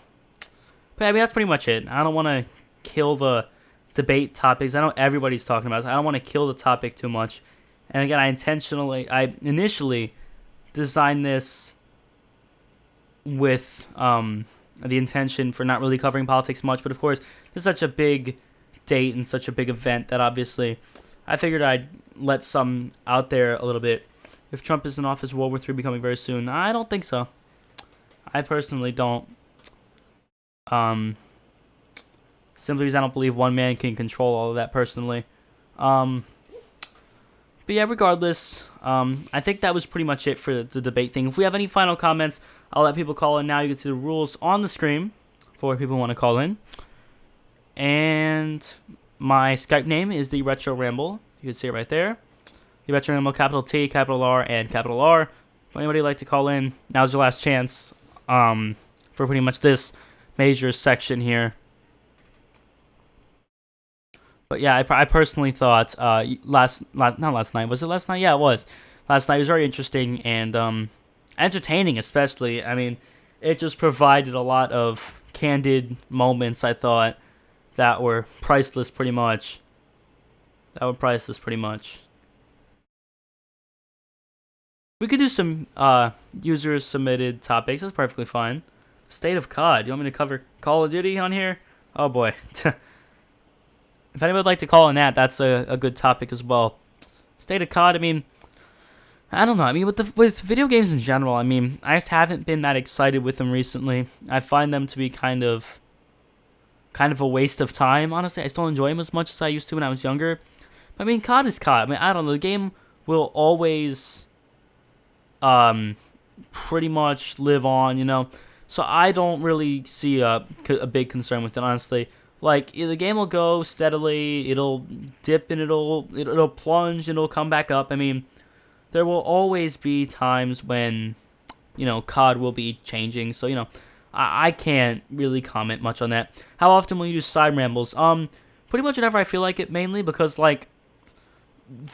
that's pretty much it. I don't want to kill the debate topics. I know everybody's talking about it. I don't want to kill the topic too much. And again, I initially designed this with the intention for not really covering politics much, but of course, this is such a big date and such a big event that obviously I figured I'd let some out there a little bit. If Trump is in office, World War III becoming very soon? I don't think so. I personally don't. Simply because I don't believe one man can control all of that personally. But yeah, regardless, I think that was pretty much it for the debate thing. If we have any final comments, I'll let people call in now. You can see the rules on the screen for people who want to call in. And my Skype name is the Retro Ramble. You can see it right there. The Retro Ramble, capital T, capital R, and capital R. If anybody would like to call in, now's your last chance for pretty much this major section here. But yeah, I personally thought not last night. Was it last night? Yeah, it was. Last night was very interesting and entertaining, especially. I mean, it just provided a lot of candid moments, I thought, that were priceless pretty much. We could do some user-submitted topics. That's perfectly fine. State of COD. You want me to cover Call of Duty on here? Oh, boy. If anyone would like to call in that's a good topic as well. State of COD, I mean, I don't know. I mean, with video games in general, I mean, I just haven't been that excited with them recently. I find them to be kind of a waste of time, honestly. I still enjoy them as much as I used to when I was younger. But, I mean, COD is COD. I mean, I don't know. The game will always pretty much live on, you know. So I don't really see a big concern with it, honestly. Like, the game will go steadily, it'll dip and it'll plunge and it'll come back up. I mean, there will always be times when, you know, COD will be changing. So, you know, I can't really comment much on that. How often will you do side rambles? Pretty much whenever I feel like it, mainly because, like,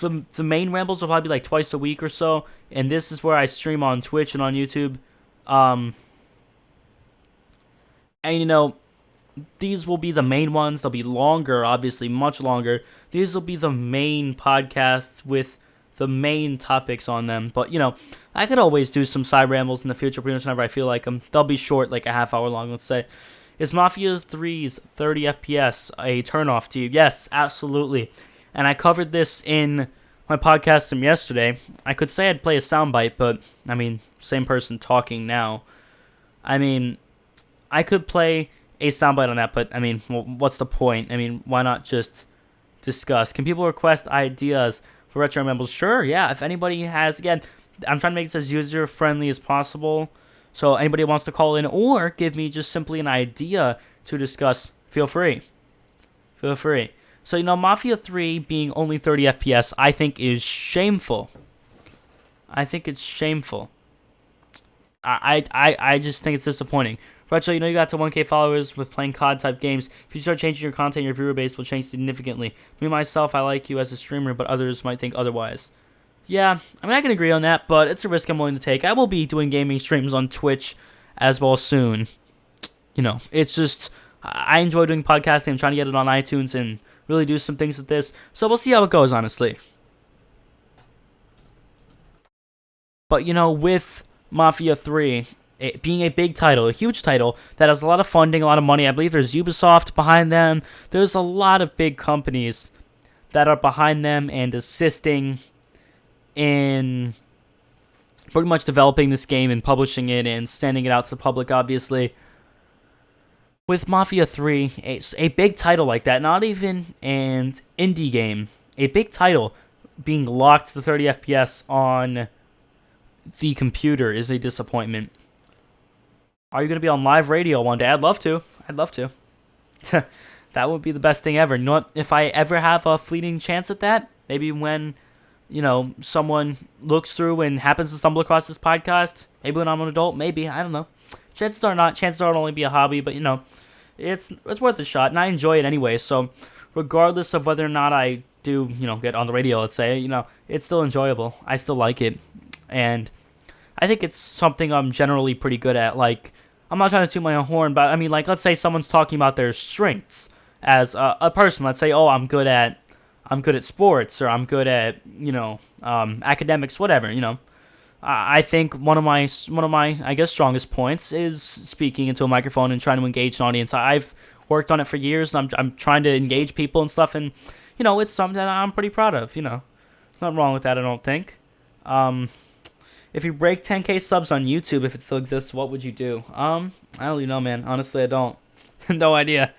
the main rambles will probably be like twice a week or so. And this is where I stream on Twitch and on YouTube. And, you know, these will be the main ones. They'll be longer, obviously, much longer. These will be the main podcasts with the main topics on them. But, I could always do some side rambles in the future, pretty much whenever I feel like them. They'll be short, like a half hour long, let's say. Is Mafia 3's 30 FPS a turnoff to you? Yes, absolutely. And I covered this in my podcast from yesterday. I could say I'd play a soundbite, but, same person talking now. I could play a soundbite on that, but, what's the point? Why not just discuss? Can people request ideas for Retro Rambles? Sure, yeah. If anybody has, again, I'm trying to make this as user-friendly as possible. So anybody who wants to call in or give me just simply an idea to discuss, feel free. Feel free. So, Mafia 3 being only 30 FPS, I think is shameful. I think it's shameful. I just think it's disappointing. Retro, you got to 1K followers with playing COD-type games. If you start changing your content, your viewer base will change significantly. Me, myself, I like you as a streamer, but others might think otherwise. Yeah, I can agree on that, but it's a risk I'm willing to take. I will be doing gaming streams on Twitch as well soon. It's just, I enjoy doing podcasting. I'm trying to get it on iTunes and really do some things with this. So we'll see how it goes, honestly. But, with Mafia 3, it being a big title, a huge title, that has a lot of funding, a lot of money. I believe there's Ubisoft behind them. There's a lot of big companies that are behind them and assisting in pretty much developing this game and publishing it and sending it out to the public, obviously. With Mafia 3, it's a big title like that, not even an indie game, a big title being locked to 30 FPS on the computer is a disappointment. Are you going to be on live radio one day? I'd love to. That would be the best thing ever. If I ever have a fleeting chance at that, maybe when someone looks through and happens to stumble across this podcast, maybe when I'm an adult, maybe, I don't know. Chances are not. Chances are it'll only be a hobby, but, it's worth a shot, and I enjoy it anyway, so regardless of whether or not I do, get on the radio, let's say, it's still enjoyable. I still like it, and I think it's something I'm generally pretty good at. Like, I'm not trying to toot my own horn, but, let's say someone's talking about their strengths as a person. Let's say, oh, I'm good at sports, or I'm good at, academics, whatever, I think one of my I guess strongest points is speaking into a microphone and trying to engage an audience. I've worked on it for years, and I'm trying to engage people and stuff, and it's something that I'm pretty proud of. Nothing wrong with that, I don't think. If you break 10K subs on YouTube, if it still exists, what would you do? I don't really know, man. Honestly, I don't. No idea.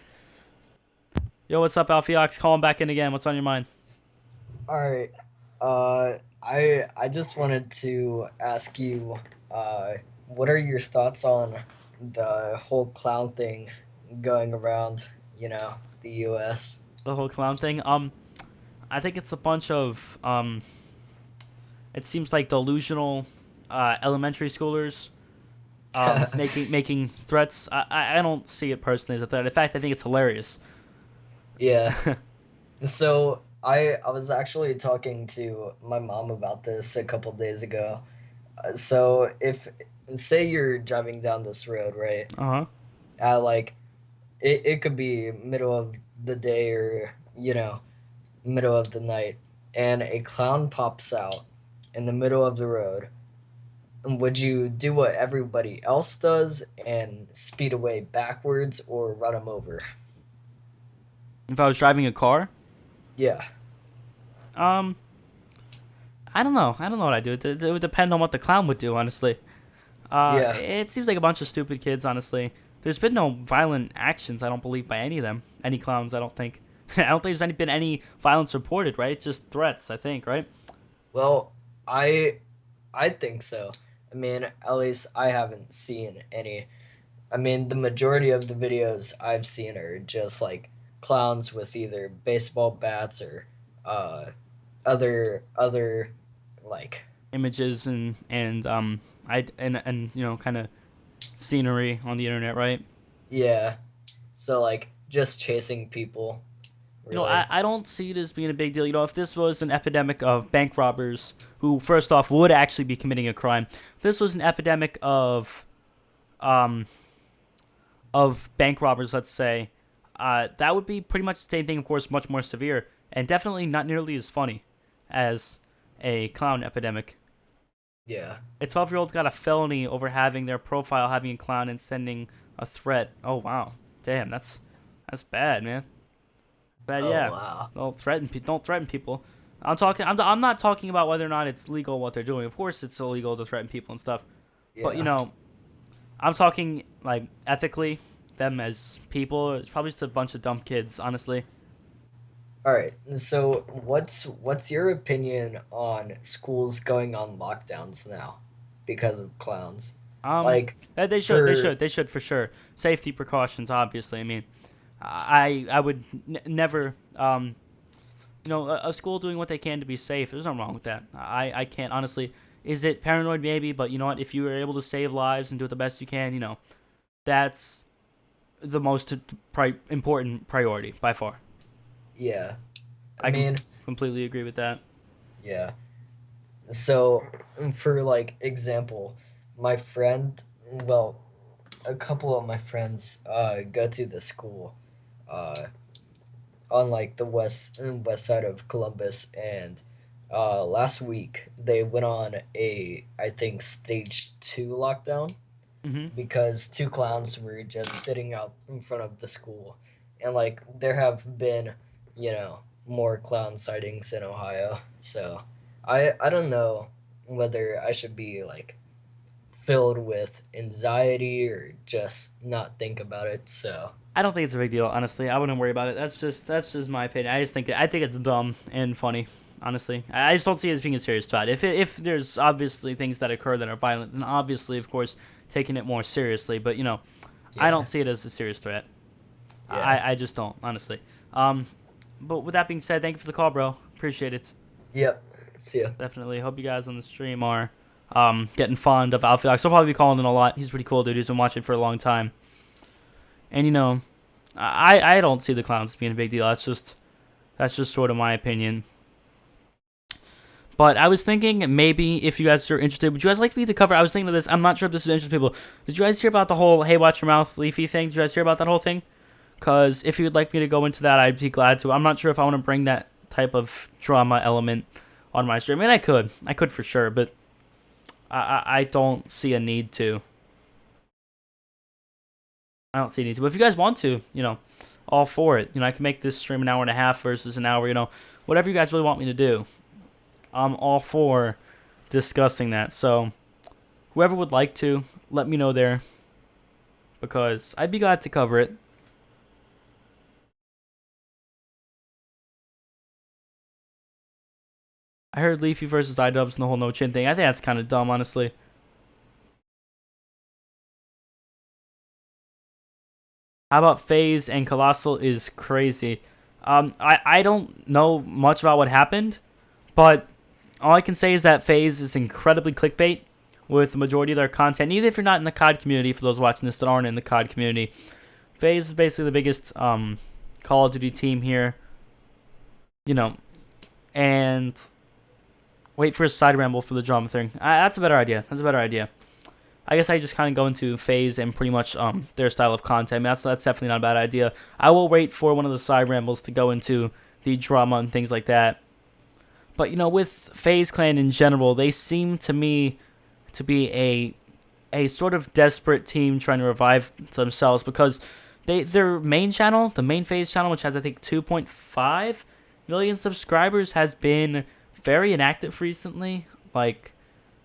Yo, what's up, Alfiox? Calling back in again. What's on your mind? All right. I just wanted to ask you, what are your thoughts on the whole clown thing going around, the U.S.? The whole clown thing? I think it's a bunch of, it seems like delusional elementary schoolers making threats. I don't see it personally as a threat. In fact, I think it's hilarious. Yeah. So I was actually talking to my mom about this a couple days ago. So if say you're driving down this road, right? At it could be middle of the day or middle of the night, and a clown pops out in the middle of the road. Would you do what everybody else does and speed away backwards, or run him over? If I was driving a car? Yeah. I don't know. I don't know what I'd do. It would depend on what the clown would do, honestly. Yeah. It seems like a bunch of stupid kids, honestly. There's been no violent actions, I don't believe, by any of them. Any clowns, I don't think. I don't think there's been any violence reported, right? Just threats, I think, right? Well, I think so. At least I haven't seen any. The majority of the videos I've seen are just clowns with either baseball bats or other images and kind of scenery on the internet, right? Yeah. So just chasing people. Really. I don't see it as being a big deal. If this was an epidemic of bank robbers who, first off, would actually be committing a crime, this was an epidemic of of bank robbers, let's say, that would be pretty much the same thing, of course, much more severe, and definitely not nearly as funny as a clown epidemic. Yeah. A 12-year-old got a felony over having their profile having a clown and sending a threat. Oh, wow. Damn, that's bad, man. But yeah, wow. don't threaten people. I'm not talking about whether or not it's legal what they're doing. Of course, it's illegal to threaten people and stuff. Yeah. But I'm talking like ethically. Them as people, it's probably just a bunch of dumb kids, honestly. All right. So, what's your opinion on schools going on lockdowns now because of clowns? They should for sure. Safety precautions, obviously. I mean, I would never a school doing what they can to be safe. There's nothing wrong with that. I can't honestly. Is it paranoid? Maybe, but you know what? If you are able to save lives and do it the best you can, that's the most important priority by far. Yeah. I mean, completely agree with that. Yeah. So, for example, my friend, well, a couple of my friends go to the school on the west side of Columbus, and last week they went on I think stage 2 lockdown. Because 2 clowns were just sitting out in front of the school. And, there have been, more clown sightings in Ohio. So, I don't know whether I should be, filled with anxiety or just not think about it, so... I don't think it's a big deal, honestly. I wouldn't worry about it. That's just my opinion. I think it's dumb and funny. Honestly, I just don't see it as being a serious threat. If there's obviously things that occur that are violent, then obviously, of course, taking it more seriously. But I don't see it as a serious threat. Yeah. I just don't, honestly. But with that being said, thank you for the call, bro. Appreciate it. Yep. See ya. Definitely. Hope you guys on the stream are getting fond of Alfiox. I'll probably be calling in a lot. He's pretty cool, dude. He's been watching for a long time. And I don't see the clowns being a big deal. That's just sort of my opinion. But I was thinking maybe if you guys are interested, would you guys like me to cover? I was thinking of this. I'm not sure if this would interest people. Did you guys hear about the whole "Hey, watch your mouth, Leafy" thing? Did you guys hear about that whole thing? Because if you would like me to go into that, I'd be glad to. I'm not sure if I want to bring that type of drama element on my stream. I mean, I could for sure, but I don't see a need to. I don't see a need to. But if you guys want to, all for it. I can make this stream an hour and a half versus an hour. Whatever you guys really want me to do. I'm all for discussing that. So, whoever would like to, let me know there. Because I'd be glad to cover it. I heard Leafy versus iDubbbz and the whole no chin thing. I think that's kind of dumb, honestly. How about FaZe and Colossal is crazy. I don't know much about what happened, but all I can say is that FaZe is incredibly clickbait with the majority of their content. Even if you're not in the COD community, for those watching this that aren't in the COD community, FaZe is basically the biggest Call of Duty team here. And wait for a side ramble for the drama thing. That's a better idea. I guess I just kind of go into FaZe and pretty much their style of content. I mean, that's definitely not a bad idea. I will wait for one of the side rambles to go into the drama and things like that. But, with FaZe Clan in general, they seem to me to be a sort of desperate team trying to revive themselves because their main channel, the main FaZe channel, which has, I think, 2.5 million subscribers, has been very inactive recently.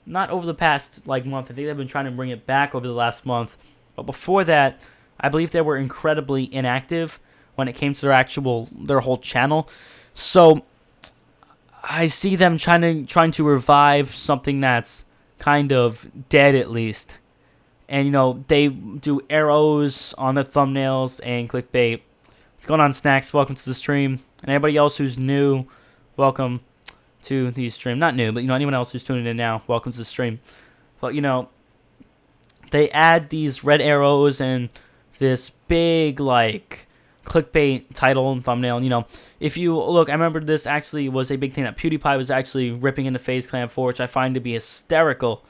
Not over the past, month. I think they've been trying to bring it back over the last month. But before that, I believe they were incredibly inactive when it came to their whole channel. So I see them trying to revive something that's kind of dead at least. And, they do arrows on their thumbnails and clickbait. What's going on, Snacks? Welcome to the stream. And anybody else who's new, welcome to the stream. Not new, but, anyone else who's tuning in now, welcome to the stream. But, they add these red arrows and this big, clickbait title and thumbnail. And, if you look, I remember this actually was a big thing that PewDiePie was actually ripping into FaZe Clan for, which I find to be hysterical.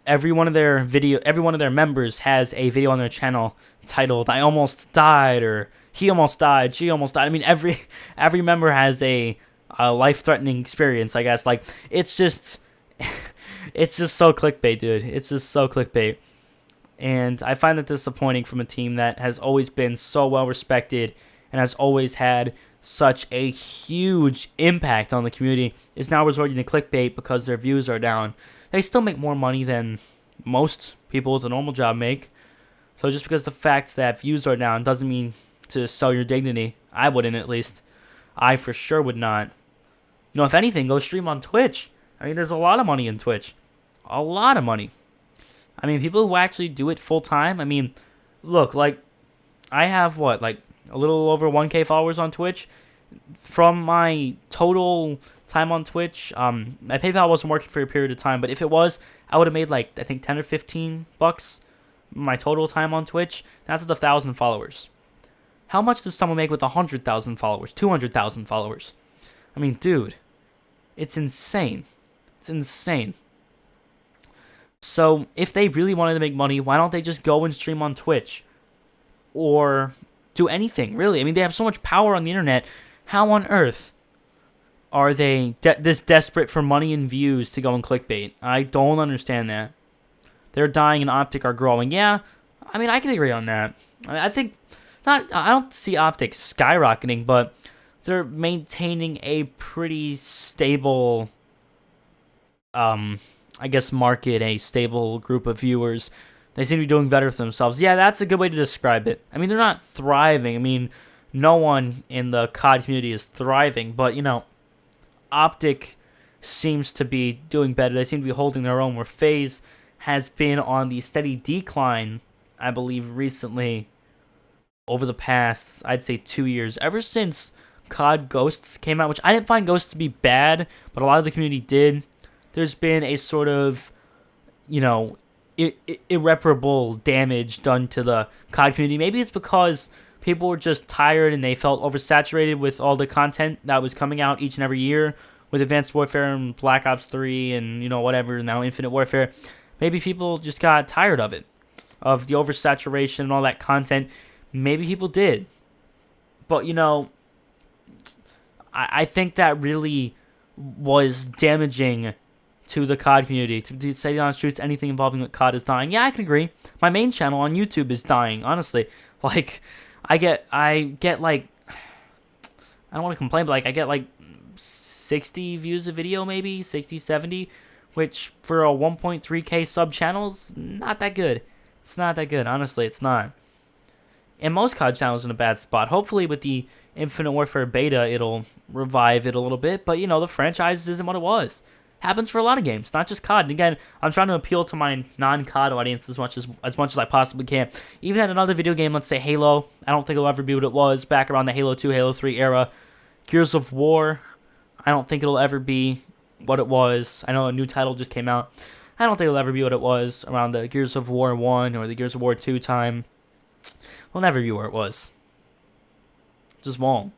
every one of their members has a video on their channel titled "I almost died" or "He almost died," "She almost died." I mean, every member has a life-threatening experience, I guess. Like, it's just so clickbait, dude. It's just so clickbait. And I find that disappointing from a team that has always been so well respected and has always had such a huge impact on the community is now resorting to clickbait because their views are down. They still make more money than most people with a normal job make. So just because the fact that views are down doesn't mean to sell your dignity. I wouldn't, at least. I for sure would not. You know, if anything, go stream on Twitch. I mean, there's a lot of money in Twitch. A lot of money. I mean, people who actually do it full time. I mean, look, like, I have like a little over 1K followers on Twitch. From my total time on Twitch, my PayPal wasn't working for a period of time, but if it was, I would have made like, I think, 10 or 15 bucks. My total time on Twitch. That's with 1,000 followers. How much does someone make with 100,000 followers? 200,000 followers? I mean, dude, it's insane. It's insane. So, if they really wanted to make money, why don't they just go and stream on Twitch? Or do anything, really? I mean, they have so much power on the internet. How on earth are they this desperate for money and views to go and clickbait? I don't understand that. They're dying and Optic are growing. Yeah, I mean, I can agree on that. I think, I don't see Optic skyrocketing, but they're maintaining a pretty stable, I guess, market, a stable group of viewers. They seem to be doing better for themselves. Yeah, that's a good way to describe it. I mean, they're not thriving. I mean, no one in the COD community is thriving, but, you know, Optic seems to be doing better. They seem to be holding their own, where FaZe has been on the steady decline, I believe, recently, over the past, I'd say, 2 years. Ever since COD Ghosts came out, which I didn't find Ghosts to be bad, but a lot of the community did. There's been a sort of, you know, irreparable damage done to the COD community. Maybe it's because people were just tired and they felt oversaturated with all the content that was coming out each and every year with Advanced Warfare and Black Ops 3 and, you know, whatever, and now Infinite Warfare. Maybe people just got tired of it, of the oversaturation and all that content. Maybe people did. But, you know, I think that really was damaging to the COD community. To say the honest truth, anything involving with COD is dying. Yeah, I can agree. My main channel on YouTube is dying, honestly. Like, I get like, I don't want to complain, but like, I get like 60 views a video, maybe 60, 70, which for a 1.3K sub channel is not that good. It's not that good, honestly, it's not. And most COD channels in a bad spot. Hopefully with the Infinite Warfare beta, it'll revive it a little bit, but you know, the franchise isn't what it was. Happens for a lot of games, not just COD. And again, I'm trying to appeal to my non-COD audience as much as I possibly can. Even at another video game, let's say Halo, I don't think it'll ever be what it was back around the Halo 2, Halo 3 era. Gears of War, I don't think it'll ever be what it was. I know a new title just came out. I don't think it'll ever be what it was around the Gears of War 1 or the Gears of War 2 time. It'll never be where it was. Just won't.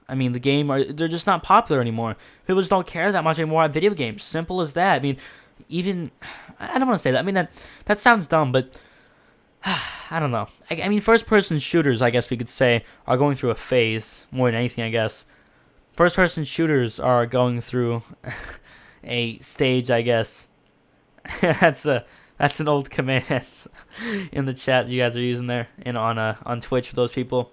I mean, they're just not popular anymore. People just don't care that much anymore about video games. Simple as that. I mean, even, I don't want to say that. I mean, that sounds dumb, but I don't know. I mean, first-person shooters, I guess we could say, are going through a phase more than anything, I guess. First-person shooters are going through a stage, I guess. That's an old command in the chat you guys are using there and on Twitch for those people.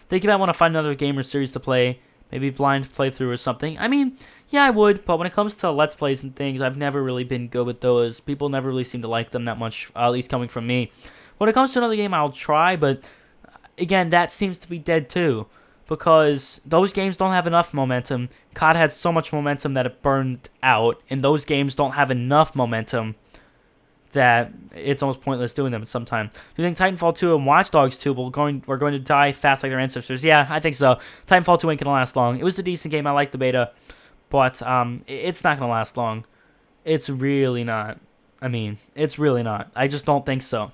Think you might want to find another game or series to play, maybe blind playthrough or something. I mean, yeah, I would, but when it comes to Let's Plays and things, I've never really been good with those. People never really seem to like them that much, at least coming from me. When it comes to another game, I'll try, but again, that seems to be dead too, because those games don't have enough momentum. COD had so much momentum that it burned out, and those games don't have enough momentum that it's almost pointless doing them sometime. Do you think Titanfall 2 and Watch Dogs 2 are going to die fast like their ancestors? Yeah, I think so. Titanfall 2 ain't going to last long. It was a decent game. I like the beta, but it's not going to last long. It's really not. I mean, it's really not. I just don't think so.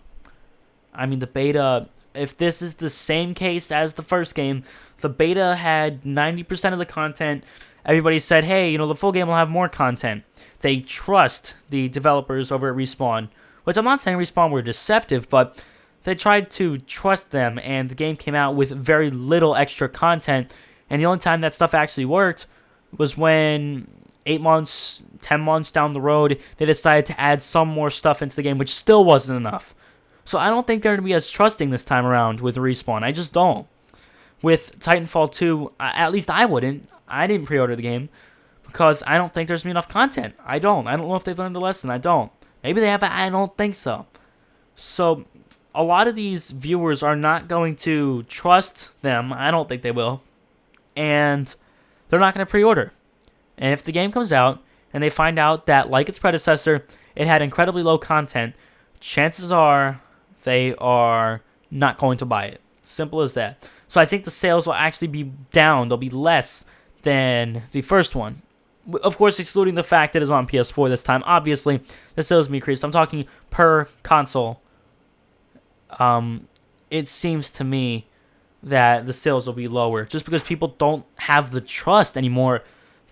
I mean, the beta, if this is the same case as the first game, the beta had 90% of the content, everybody said, hey, the full game will have more content. They trust the developers over at Respawn, which I'm not saying Respawn were deceptive, but they tried to trust them, and the game came out with very little extra content, and the only time that stuff actually worked was when 8 months, 10 months down the road, they decided to add some more stuff into the game, which still wasn't enough. So I don't think they're going to be as trusting this time around with Respawn. I just don't. With Titanfall 2, at least I wouldn't. I didn't pre-order the game because I don't think there's enough content. I don't know if they've learned a lesson. I don't. Maybe they have, but I don't think so. So a lot of these viewers are not going to trust them. I don't think they will. And they're not going to pre-order. And if the game comes out and they find out that, like its predecessor, it had incredibly low content, chances are they are not going to buy it. Simple as that. So I think the sales will actually be down. They'll be less than the first one. Of course, excluding the fact that it's on PS4 this time. Obviously, the sales will be increased. I'm talking per console. It seems to me that the sales will be lower just because people don't have the trust anymore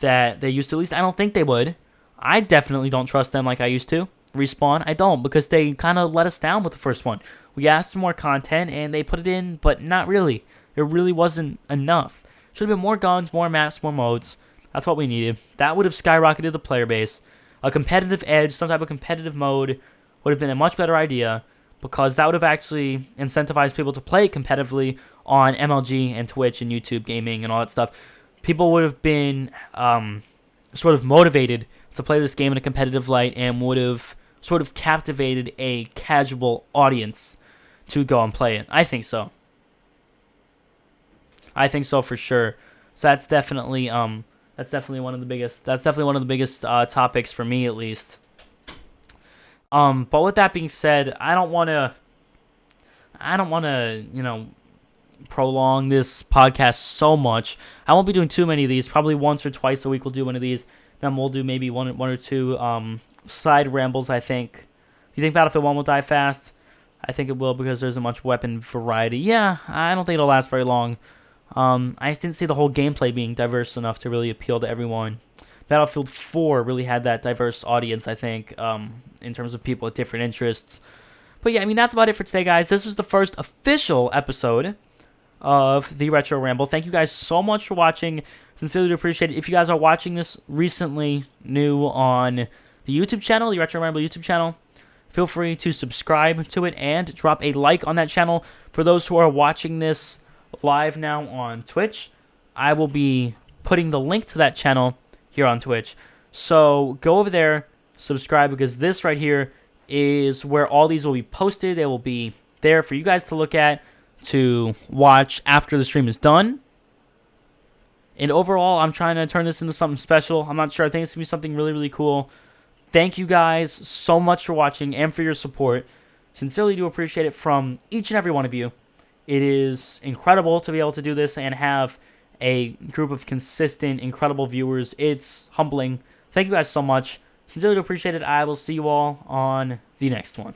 that they used to. At least I don't think they would. I definitely don't trust them like I used to. Respawn, I don't, because they kind of let us down with the first one. We asked for more content and they put it in, but not really. There really wasn't enough. Should have been more guns, more maps, more modes. That's what we needed. That would have skyrocketed the player base. A competitive edge, some type of competitive mode would have been a much better idea, because that would have actually incentivized people to play competitively on MLG and Twitch and YouTube gaming and all that stuff. People would have been sort of motivated to play this game in a competitive light and would have sort of captivated a casual audience to go and play it. I think so. I think so for sure. So that's definitely one of the biggest. That's definitely one of the biggest topics for me, at least. But with that being said, I don't want to, prolong this podcast so much. I won't be doing too many of these. Probably once or twice a week we'll do one of these. Then we'll do maybe one or two side rambles, I think. You think Battlefield 1 will die fast? I think it will, because there's a much weapon variety. Yeah, I don't think it'll last very long. I just didn't see the whole gameplay being diverse enough to really appeal to everyone. Battlefield 4 really had that diverse audience, I think, in terms of people with different interests. But yeah, I mean, that's about it for today, guys. This was the first official episode of the Retro Ramble. Thank you guys so much for watching. Sincerely appreciate it. If you guys are watching this recently new on the YouTube channel, the Retro Ramble YouTube channel, feel free to subscribe to it and drop a like on that channel. For those who are watching this live now on Twitch, I will be putting the link to that channel here on Twitch. So go over there, subscribe, because this right here is where all these will be posted. They will be there for you guys to look at, to watch after the stream is done. And overall, I'm trying to turn this into something special. I'm not sure. I think it's going to be something really, really cool. Thank you guys so much for watching and for your support. Sincerely do appreciate it from each and every one of you. It is incredible to be able to do this and have a group of consistent, incredible viewers. It's humbling. Thank you guys so much. Sincerely do appreciate it. I will see you all on the next one.